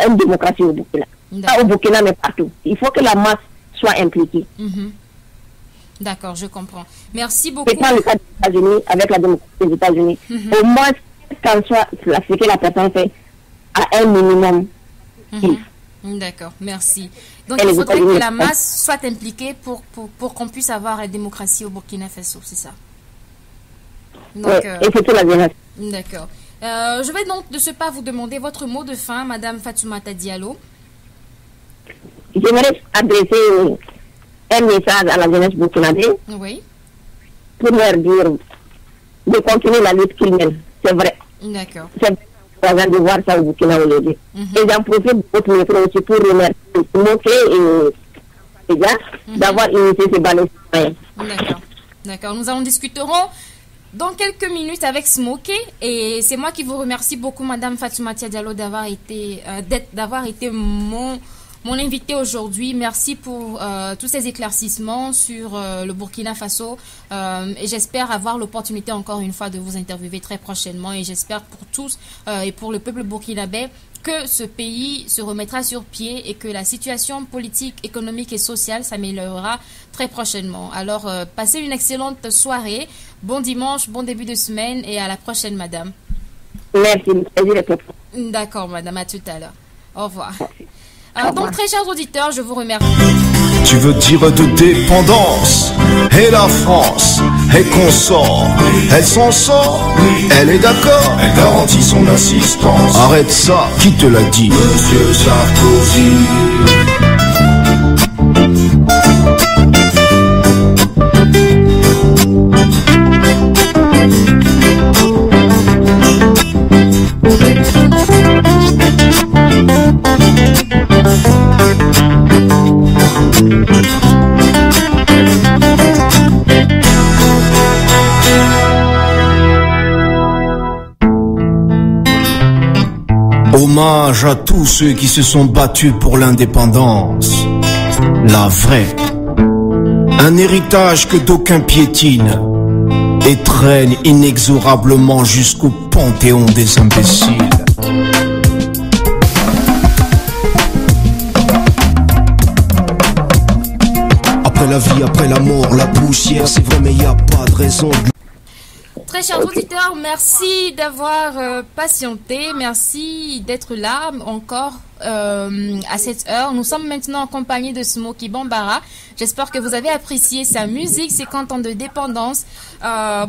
une démocratie au Burkina. Pas au Burkina, mais partout. Il faut que la masse soit impliquée. D'accord, je comprends. Merci beaucoup. C'est pas le cas des États-Unis, avec la démocratie des États-Unis. Au moins, quand soit ce que la personne fait à un minimum. D'accord, merci. Donc il faudrait que la masse soit impliquée pour qu'on puisse avoir la démocratie au Burkina Faso, c'est ça? Donc, et c'est tout la vérité. D'accord. Je vais donc de ce pas vous demander votre mot de fin, Madame Fatoumata Diallo. J'aimerais adresser un message à la jeunesse burkinabé pour leur dire de continuer la lutte qu'ils mènent. C'est vrai. D'accord. C'est vrai de voir ça au Burkina aujourd'hui. Et j'en profite de votre micro aussi pour remercier Moké et les gars d'avoir initié ces balais. D'accord. D'accord. Nous en discuterons dans quelques minutes avec Smoké, et c'est moi qui vous remercie beaucoup, Madame Fatoumata Diallo, d'avoir été mon invité aujourd'hui. Merci pour tous ces éclaircissements sur le Burkina Faso, et j'espère avoir l'opportunité encore une fois de vous interviewer très prochainement, et j'espère pour tous et pour le peuple burkinabé que ce pays se remettra sur pied et que la situation politique, économique et sociale s'améliorera très prochainement. Alors, passez une excellente soirée, bon dimanche, bon début de semaine, et à la prochaine, madame. Merci, d'accord, madame, à tout à l'heure. Au revoir. Donc, très chers auditeurs, je vous remercie. Tu veux dire de dépendance? Et la France, elle consort, elle s'en sort, elle est d'accord, elle garantit son assistance. Arrête ça, qui te l'a dit? Monsieur Sarkozy. Hommage à tous ceux qui se sont battus pour l'indépendance, la vraie. Un héritage que d'aucuns piétinent et traînent inexorablement jusqu'au panthéon des imbéciles. Après la vie, après la mort, la poussière, c'est vrai mais y a pas de raison. Très chers auditeurs, merci d'avoir patienté, merci d'être là encore à cette heure. Nous sommes maintenant en compagnie de Smoky Bambara. J'espère que vous avez apprécié sa musique, ses cantons de dépendance.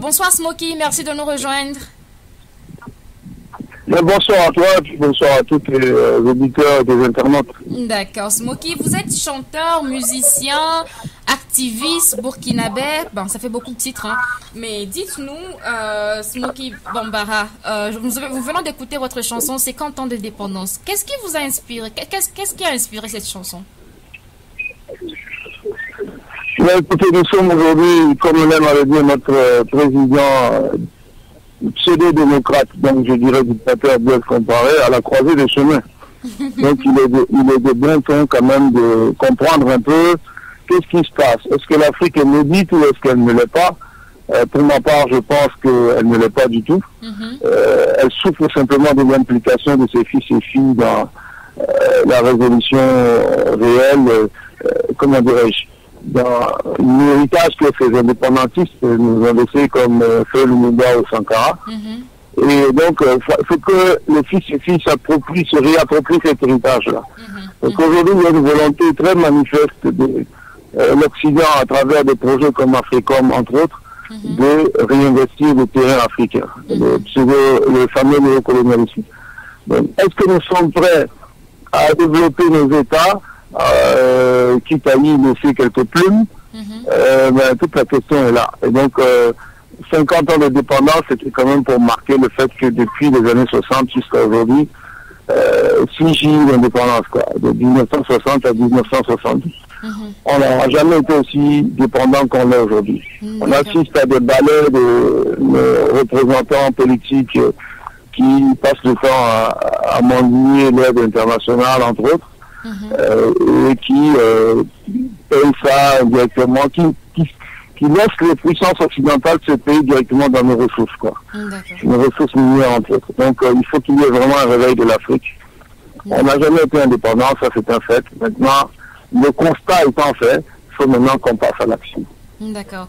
Bonsoir Smoky, merci de nous rejoindre. Bonsoir à toi, bonsoir à tous les auditeurs des internautes. D'accord, Smoky, vous êtes chanteur, musicien, activiste burkinabé. Bon, ça fait beaucoup de titres, hein. Mais dites-nous, Smoky Bambara, nous venons d'écouter votre chanson, c'est 50 ans de dépendance. Qu'est-ce qui vous a inspiré? Qu'est-ce qui a inspiré cette chanson? Écoutez, nous sommes aujourd'hui, comme l'aime à le dire notre président, pseudo-démocrate, donc je dirais dictateur bien comparé, à la croisée des chemins. Donc il est de bon temps quand même de comprendre un peu qu'est-ce qui se passe. Est-ce que l'Afrique est maudite ou est-ce qu'elle ne l'est pas? Pour ma part, je pense qu'elle ne l'est pas du tout. Elle souffre simplement de l'implication de ses fils et filles dans la résolution réelle, comment dirais-je, dans l'héritage que ces indépendantistes nous ont laissé comme Feu Lumumba ou Sankara. Et donc, il faut que les fils et filles se réapproprient cet héritage-là. Donc aujourd'hui, il y a une volonté très manifeste de l'Occident à travers des projets comme Africom, entre autres, de réinvestir le terrain africain, le fameux néocolonialisme. Est-ce que nous sommes prêts à développer nos États, quitte à y laisser quelques plumes? Toute la question est là. Et donc, 50 ans de dépendance, c'était quand même pour marquer le fait que depuis les années 60 jusqu'à aujourd'hui, 6 J d'indépendance, quoi, de 1960 à 1970. On n'a jamais été aussi dépendant qu'on l'est aujourd'hui. On assiste à des balais de représentants politiques qui passent le temps à mendier l'aide internationale, entre autres, et qui payent ça directement, qui laissent les puissances occidentales se payer directement dans nos ressources, quoi. Nos ressources minières, entre autres. Donc, il faut qu'il y ait vraiment un réveil de l'Afrique. On n'a jamais été indépendant, ça c'est un fait. Maintenant, le constat étant fait, il faut maintenant qu'on passe à l'action. D'accord.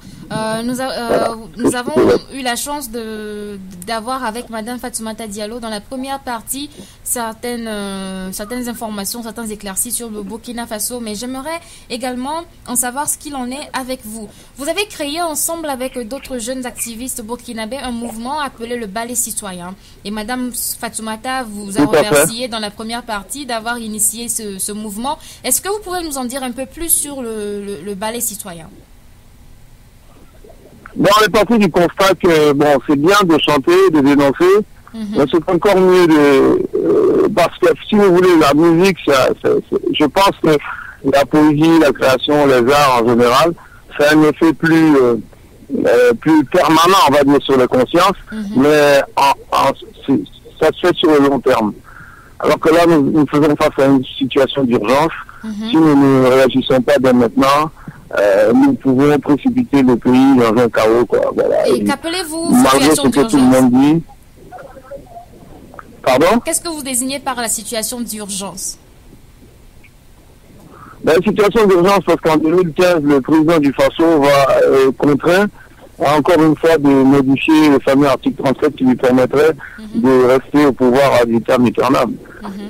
Nous avons eu la chance d'avoir avec Madame Fatoumata Diallo dans la première partie certaines informations, certains éclaircies sur le Burkina Faso, mais j'aimerais également en savoir ce qu'il en est avec vous. Vous avez créé ensemble avec d'autres jeunes activistes burkinabés un mouvement appelé le Ballet Citoyen. Et Madame Fatoumata vous a remercié dans la première partie d'avoir initié ce mouvement. Est-ce que vous pouvez nous en dire un peu plus sur le Ballet Citoyen? Bon, on est parti du constat que, bon, c'est bien de chanter, de dénoncer, mais c'est encore mieux parce que, si vous voulez, la musique, je pense que la poésie, la création, les arts en général, c'est un effet plus permanent, on va dire, sur la conscience, mais ça se fait sur le long terme. Alors que là, nous faisons face à une situation d'urgence. Si nous ne réagissons pas dès maintenant, nous pouvons précipiter le pays dans un chaos, quoi. Voilà. Et qu'appelez-vous situation d'urgence? Tout le monde dit. Pardon? Qu'est-ce que vous désignez par la situation d'urgence? La situation d'urgence, parce qu'en 2015, le président du Faso va contraint encore une fois de modifier le fameux article 37 qui lui permettrait de rester au pouvoir ad vitam aeternam.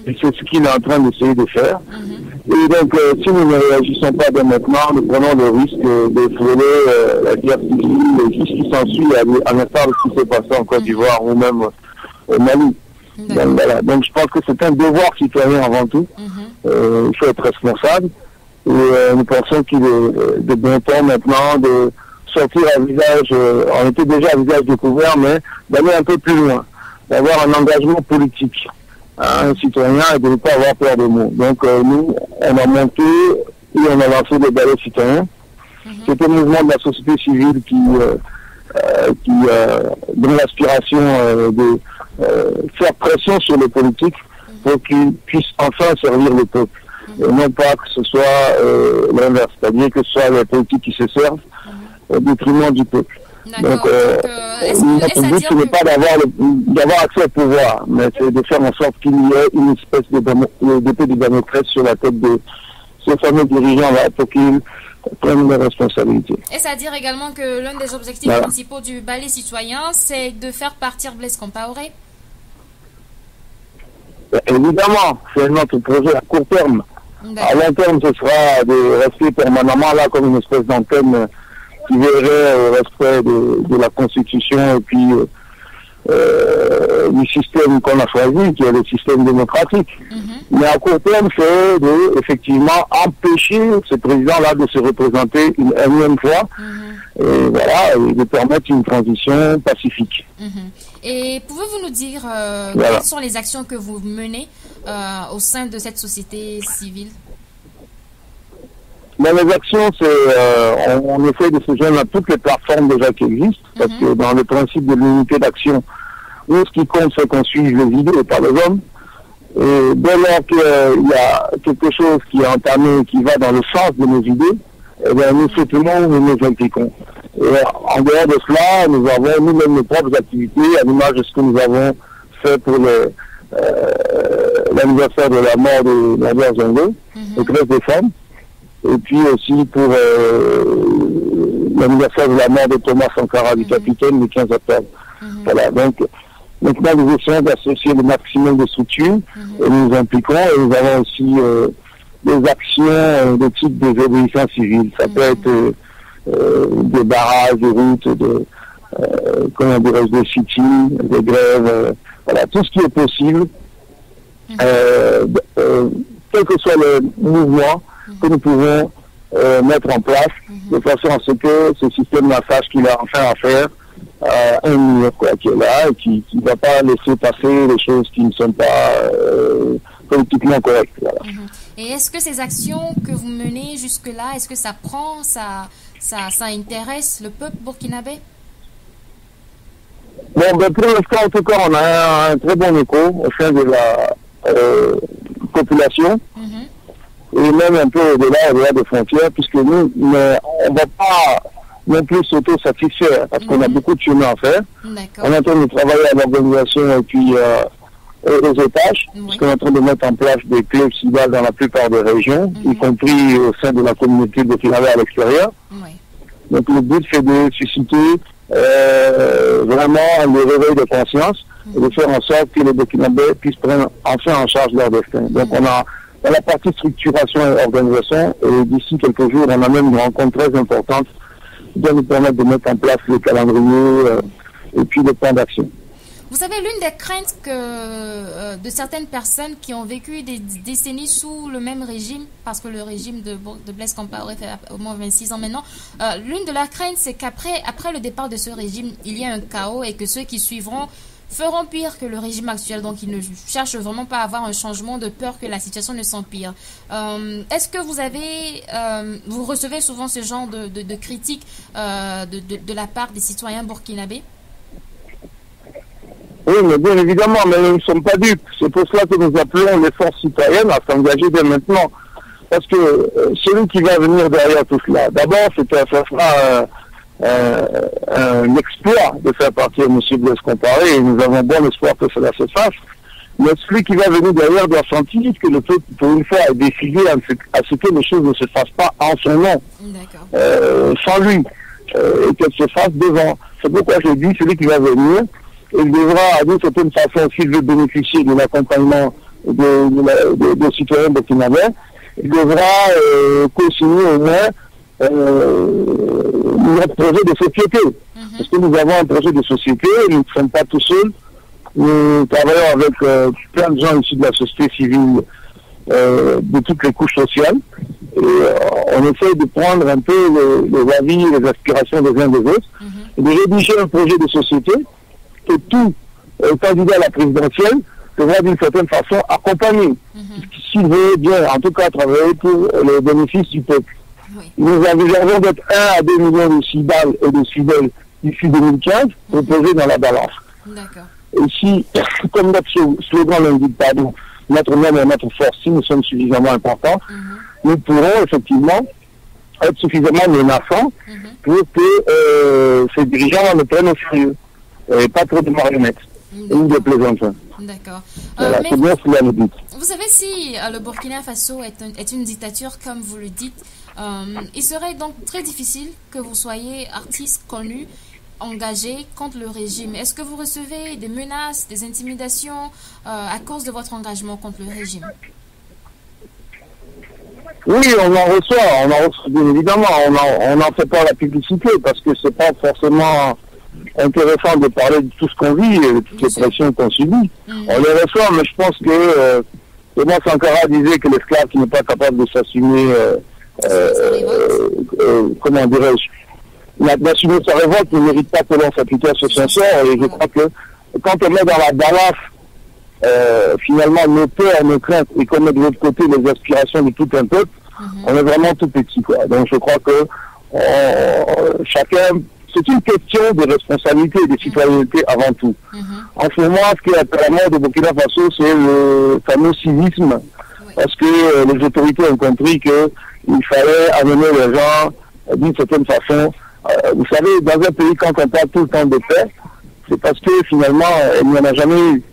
Et c'est ce qu'il est en train d'essayer de faire. Et donc, si nous ne réagissons pas dès maintenant, nous prenons le risque de frôler la guerre civile et tout ce qui s'ensuit, à l'instar de ce qui s'est passé en Côte d'Ivoire ou même au Mali. Donc, voilà. Donc, je pense que c'est un devoir citoyen avant tout. Il faut être responsable. Et nous pensons qu'il est de bon temps maintenant de sortir à visage, on était déjà à visage découvert, mais d'aller un peu plus loin, d'avoir un engagement politique, un citoyen, et de ne pas avoir peur des mots. Donc nous, on a monté et on a lancé le ballet citoyen. C'est un mouvement de la société civile donne l'aspiration de faire pression sur les politiques pour qu'ils puissent enfin servir le peuple. Et non pas que ce soit l'inverse, c'est-à-dire que ce soit les politiques qui se servent au détriment du peuple. Donc, notre but, ce n'est pas d'avoir accès au pouvoir, mais c'est de faire en sorte qu'il y ait une espèce d'épée de Damoclès sur la tête de ces fameux dirigeants-là pour qu'ils prennent leurs responsabilités. Et c'est-à-dire également que l'un des objectifs principaux du ballet citoyen, c'est de faire partir Blaise Compaoré? Évidemment, c'est notre projet à court terme. À long terme, ce sera de rester permanemment là comme une espèce d'antenne qui verrait au respect de la Constitution et puis du système qu'on a choisi, qui est le système démocratique. Mais à court terme, c'est de, effectivement, empêcher ce président-là de se représenter une énième fois, et voilà, et de permettre une transition pacifique. Et pouvez-vous nous dire quelles sont les actions que vous menez au sein de cette société civile? Dans les actions, on essaie de se joindre à toutes les plateformes déjà qui existent, parce que dans le principe de l'unité d'action, nous, ce qui compte, c'est qu'on suive les idées et pas les hommes. Et dès lors qu'il y a quelque chose qui est entamé, qui va dans le sens de nos idées, eh bien, nous soutenons, nous nous impliquons. Et en dehors de cela, nous avons nous-mêmes nos propres activités, à l'image de ce que nous avons fait pour l'anniversaire de la mort de Nadia Zongo, le 13 décembre. Et puis aussi pour l'anniversaire de la mort de Thomas Sankara, du capitaine, le 15 octobre. Voilà, donc maintenant nous essayons d'associer le maximum de structures et nous nous impliquons, et nous avons aussi des actions de type de désobéissance civile. Ça peut être des barrages, des routes, comment dirais-je, des sit-ins, des grèves, voilà, tout ce qui est possible, quel que soit le mouvement que nous pouvons mettre en place de façon à ce que ce système-là sache qu'il a enfin à faire un mur quoi, qui est là et qui ne va pas laisser passer les choses qui ne sont pas politiquement correctes. Voilà. Et est-ce que ces actions que vous menez jusque-là, est-ce que ça prend, ça intéresse le peuple burkinabé? Bon, ben pour l'instant, en tout cas, on a un très bon écho au sein de la population. Et même un peu au-delà des frontières, puisque nous, on ne va pas non plus s'auto-satisfaire, parce qu'on a beaucoup de chemin à faire. On est en train de travailler à l'organisation et puis aux étages, puisqu'on est en train de mettre en place des clubs cibales dans la plupart des régions, y compris au sein de la communauté burkinabé à l'extérieur. Donc le but, c'est de susciter vraiment le réveil de conscience et de faire en sorte que les burkinabés puissent prendre enfin en charge leur destin. Donc on a dans la partie structuration et organisation, et d'ici quelques jours, on a même une rencontre très importante qui doit nous permettre de mettre en place le calendrier et puis le plan d'action. Vous savez, l'une des craintes de certaines personnes qui ont vécu des décennies sous le même régime, parce que le régime de Blaise Compaoré fait au moins 26 ans maintenant, l'une de leurs craintes, c'est qu'après le départ de ce régime, il y a un chaos et que ceux qui suivront feront pire que le régime actuel. Donc, ils ne cherchent vraiment pas à avoir un changement, de peur que la situation ne s'empire. Est-ce que vous recevez souvent ce genre de critiques de la part des citoyens burkinabés? Oui, mais bien évidemment, mais nous ne sommes pas dupes. C'est pour cela que nous appelons les forces citoyennes à s'engager dès maintenant. Parce que celui qui va venir derrière tout cela, d'abord, ça sera un exploit de faire partir M. Blaise Compaoré, et nous avons bon espoir que cela se fasse. Mais celui qui va venir derrière doit sentir que le peuple, pour une fois, est décidé à ce que les choses ne se fassent pas en son nom, sans lui, et qu'elles se fassent devant. C'est pourquoi je dis, celui qui va venir, il devra, d'une certaine façon, s'il veut bénéficier de l'accompagnement des citoyens burkinabés, il devra co-signer au moins notre projet de société. Parce que nous avons un projet de société, nous ne sommes pas tout seuls. Nous travaillons avec plein de gens issus de la société civile, de toutes les couches sociales. Et on essaie de prendre un peu les avis et les aspirations des uns des autres, et de rédiger un projet de société que tout candidat à la présidentielle devra d'une certaine façon accompagner. S'il veut bien, en tout cas, travailler pour le bénéfice du peuple. Nous envisageons d'être 1 à 2 millions de cibales et de fidèles d'ici 2015, proposés dans la balance. Et si, comme notre slogan l'indique, notre nom et notre force, si nous sommes suffisamment importants, nous pourrons effectivement être suffisamment menaçants pour que ces dirigeants le prennent au sérieux. Et pas trop de marionnettes. Ou de plaisantins. D'accord. Voilà, c'est bien cela le but. Vous savez, si le Burkina Faso est une dictature, comme vous le dites, il serait donc très difficile que vous soyez artiste connu, engagé contre le régime. Est-ce que vous recevez des menaces, des intimidations à cause de votre engagement contre le régime? Oui, on en reçoit bien évidemment. On n'en fait pas la publicité parce que c'est pas forcément intéressant de parler de tout ce qu'on vit et de toutes les pressions qu'on subit. On les reçoit, mais je pense que Thomas Sankara disait que l'esclave qui n'est pas capable de s'assumer, comment dirais-je, d'assumer sa révolte ne mérite pas que l'on s'applique à son sort. Et je crois que quand on met dans la balance finalement nos peurs, nos craintes, et qu'on met de l'autre côté les aspirations de tout un peuple, on est vraiment tout petit, quoi. Donc je crois que chacun, c'est une question de responsabilité et de citoyenneté avant tout. En ce moment, ce qui est à la mode au Burkina Faso, c'est le fameux civisme, parce que les autorités ont compris qu'il fallait amener les gens d'une certaine façon. Vous savez, dans un pays, quand on parle tout le temps de paix, c'est parce que finalement, il n'y en a jamais eu.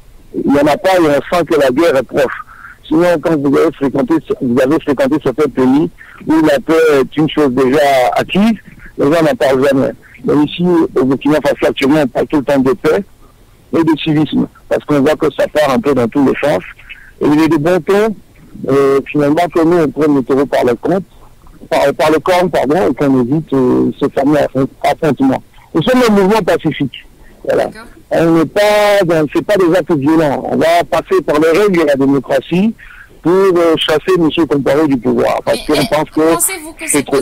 Il n'y en a pas et on sent que la guerre est proche. Sinon, quand vous avez fréquenté certains pays où la paix est une chose déjà acquise, les gens n'en parlent jamais. Mais ici, au Burkina Faso, actuellement, on parle tout le temps de paix et de civisme, parce qu'on voit que ça part un peu dans tous les sens. Et il est de bon ton, finalement, que nous, on prenne le taureau par le corne, et qu'on évite ce fameux affrontement. Nous sommes un mouvement pacifique. Voilà. On n'est pas, c'est pas des actes violents. On va passer par les règles de la démocratie pour chasser M. Compaoré du pouvoir. Parce qu'on pense que c'est trop,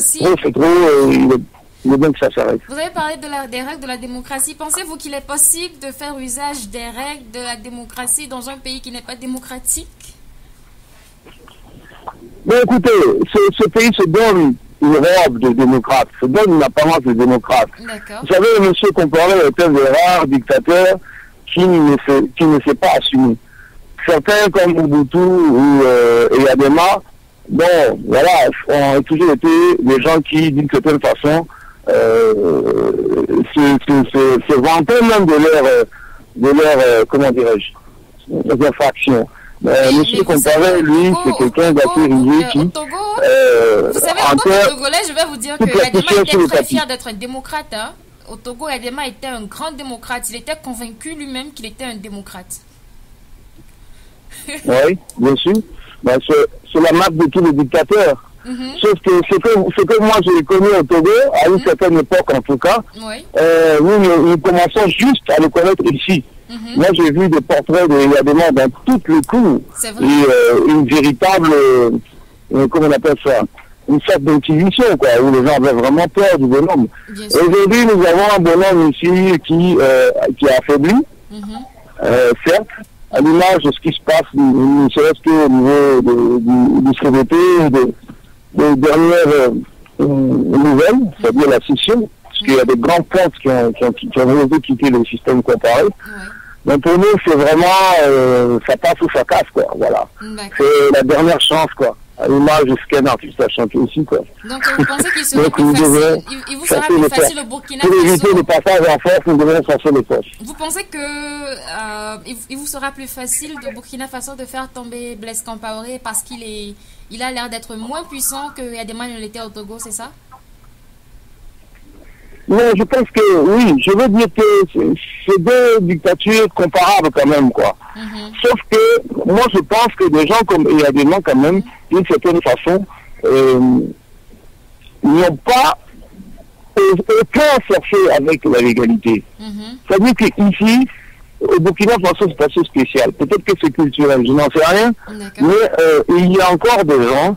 Il est bien que ça s'arrête. Vous avez parlé des règles de la démocratie. Pensez-vous qu'il est possible de faire usage des règles de la démocratie dans un pays qui n'est pas démocratique? Mais écoutez, ce pays se donne une robe de démocrate, se donne une apparence de démocrate. Vous savez, M. Compaoré est un des rares dictateurs qui ne s'est pas assumé. Certains comme Mobutu ou Eyadema, bon, voilà, ont toujours été des gens qui, d'une certaine façon, se vantaient même de leur comment dirais-je, des infractions. Monsieur Compaoré, lui, c'est quelqu'un d'assez rigide qui... vous savez, en tant que Togolais, je vais vous dire que Eyadema était très fier d'être un démocrate. Hein. Au Togo, Eyadema était un grand démocrate. Il était convaincu lui-même qu'il était un démocrate. Oui, bien sûr. Ben, c'est la marque de tous les dictateurs. Sauf que ce que moi j'ai connu au Togo, à une certaine époque en tout cas, nous commençons juste à le connaître ici. Moi j'ai vu des portraits de Eyadema dans toutes les cours. Et une véritable, comment on appelle ça, une sorte d'inquisition, quoi, où les gens avaient vraiment peur du bonhomme. Aujourd'hui nous avons un bonhomme ici qui a affaibli, certes, à l'image de ce qui se passe, ne serait-ce qu'au niveau du CVP, des dernières nouvelles, c'est-à-dire la scission, parce qu'il y a des grands pontes qui ont osé quitter le système comparé. Donc pour nous, c'est vraiment, ça passe ou ça casse, quoi, voilà. C'est la dernière chance, quoi, à l'image de ce qu'un artiste a chanté aussi, quoi. Donc vous pensez qu'il serait plus facile, il vous sera plus facile au Burkina Faso? Pour éviter le passage en force, nous devons chercher les poches. Vous pensez que il vous sera plus facile de Burkina Faso de faire tomber Blaise Compaoré parce qu'il a l'air d'être moins puissant que Eyadema ne l'était au Togo, c'est ça? Non, je pense que oui, je veux dire que c'est deux dictatures comparables quand même, quoi. Sauf que moi je pense que des gens comme Eyadema quand même, d'une certaine façon, n'ont pas aucun cherché avec la légalité. C'est-à-dire qu'ici, au Burkina Faso, c'est assez spécial. Peut-être que c'est culturel, je n'en sais rien, mais il y a encore des gens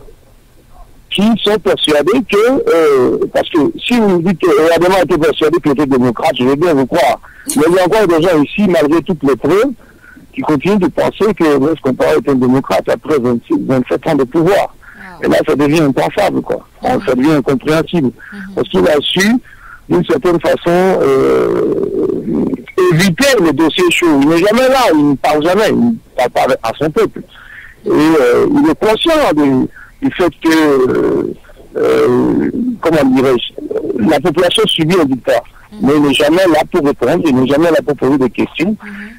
qui sont persuadés que, parce que si vous me dites qu'Eyadema était persuadé qu'il était démocrate, je vais bien vous croire. Mais il y a encore des gens ici, malgré toutes les preuves, qui continuent de penser que Blaise Compaoré est un démocrate après 27 ans de pouvoir. Et là, ça devient impensable, quoi. Ça devient incompréhensible. Parce qu'il a su, d'une certaine façon, éviter les dossiers chauds. Il n'est jamais là, il ne parle jamais, il ne parle pas à son peuple. Et il est conscient du fait que, comment dirais-je, la population subit un dictat. Mais il n'est jamais là pour répondre, il n'est jamais là pour poser des questions.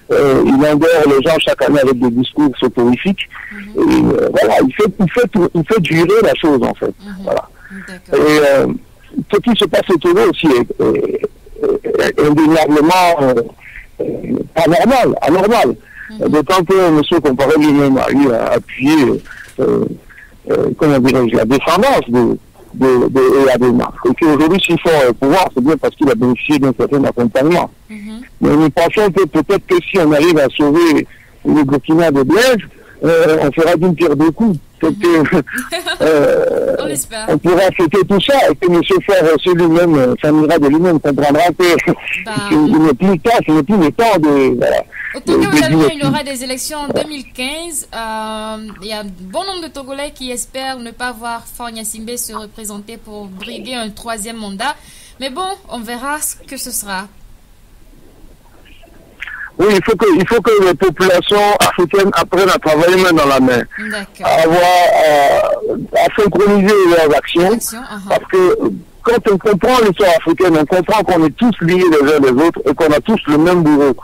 Il endort les gens chaque année avec des discours soporifiques. Et voilà, il fait durer la chose, en fait. Voilà. Et ce qui se passe au Togo aussi est indéniablement pas normal, anormal. D'autant que M. Compaoré lui-même a eu à appuyer comment dirais-je, la descendance de Eyadema. Et qu'aujourd'hui, s'ils sont au pouvoir, c'est bien parce qu'il a bénéficié d'un certain accompagnement. Mais nous pensons que peut-être que si on arrive à sauver le Burkina de Blaise, on fera d'une pierre deux coups. On pourra fêter tout ça et que M. Faure aussi lui-même s'amira de lui-même, comprendra qu'il n'est plus le temps de... Voilà. Au Togo également, il y aura des élections en 2015. Il y a un bon nombre de Togolais qui espèrent ne pas voir Faure Gnassingbé se représenter pour briguer un troisième mandat. Mais bon, on verra ce que ce sera. Oui, il faut que les populations africaines apprennent à travailler main dans la main, à synchroniser leurs actions, parce que quand on comprend l'histoire africaine, on comprend qu'on est tous liés les uns les autres et qu'on a tous le même bourreau.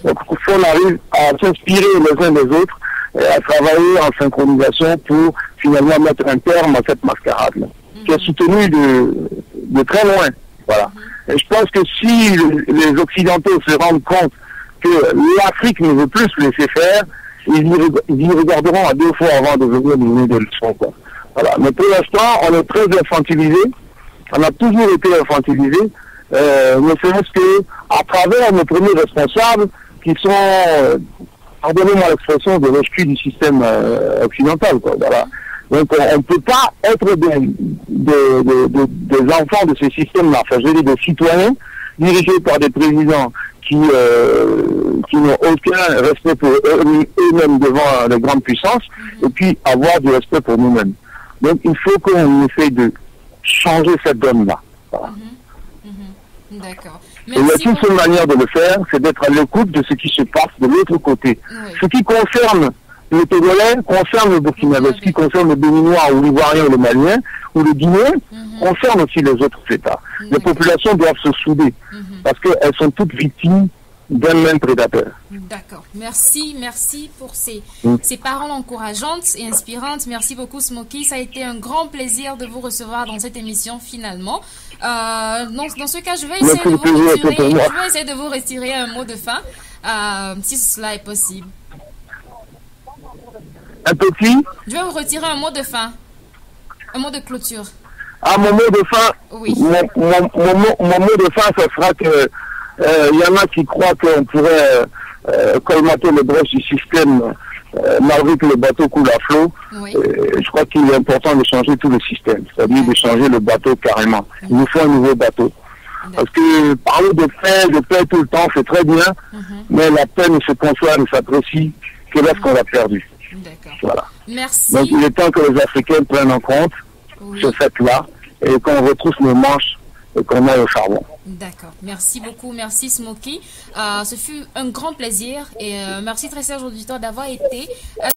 Donc il faut qu'on arrive à s'inspirer les uns des autres et à travailler en synchronisation pour finalement mettre un terme à cette mascarade-là, qui est soutenue de très loin. Voilà. Et je pense que si les Occidentaux se rendent compte que l'Afrique ne veut plus se laisser faire, ils y regarderont à deux fois avant de venir nous donner des leçons, quoi. Voilà. Mais pour l'instant, on est très infantilisé. On a toujours été infantilisé, ne serait-ce que à travers nos premiers responsables qui sont, pardonnez-moi l'expression, des rescues du système occidental, quoi. Voilà. Donc on ne peut pas être des enfants de ce système-là, enfin je veux dire des citoyens dirigés par des présidents qui n'ont aucun respect pour eux-mêmes devant les grandes puissances, et puis avoir du respect pour nous-mêmes. Donc il faut qu'on essaye de changer cette donne-là. Voilà. D'accord. Et il y a qu'une seule manière de le faire, c'est d'être à l'écoute de ce qui se passe de l'autre côté. Oui. Ce qui concerne le Togolais concerne le Burkinabé, ce qui concerne le Béninois ou l'Ivoirien ou le Malien ou le Guinéen concerne aussi les autres États. Les populations doivent se souder parce qu'elles sont toutes victimes d'un même prédateur. D'accord. Merci pour ces paroles encourageantes et inspirantes. Merci beaucoup, Smokey. Ça a été un grand plaisir de vous recevoir dans cette émission finalement. Dans ce cas, je vais essayer de vous retirer un mot de fin, si cela est possible. Un petit? Je vais vous retirer un mot de fin, un mot de clôture. Ah, mon mot de fin? Oui. Mon mot de fin, ça sera que il y en a qui croient qu'on pourrait colmater les brèches du système malgré que le bateau coule à flot. Oui. Je crois qu'il est important de changer tout le système, c'est-à-dire de changer le bateau carrément. Il nous faut un nouveau bateau. Parce que parler de paix tout le temps, c'est très bien, mais la paix ne se conçoit, ne s'apprécie que lorsqu'on l'a perdu. Voilà. Merci. Donc il est temps que les Africains prennent en compte ce fait-là et qu'on retrousse nos manches et qu'on aille au charbon. D'accord. Merci beaucoup. Merci, Smokey. Ce fut un grand plaisir et merci très chers auditeurs d'avoir été à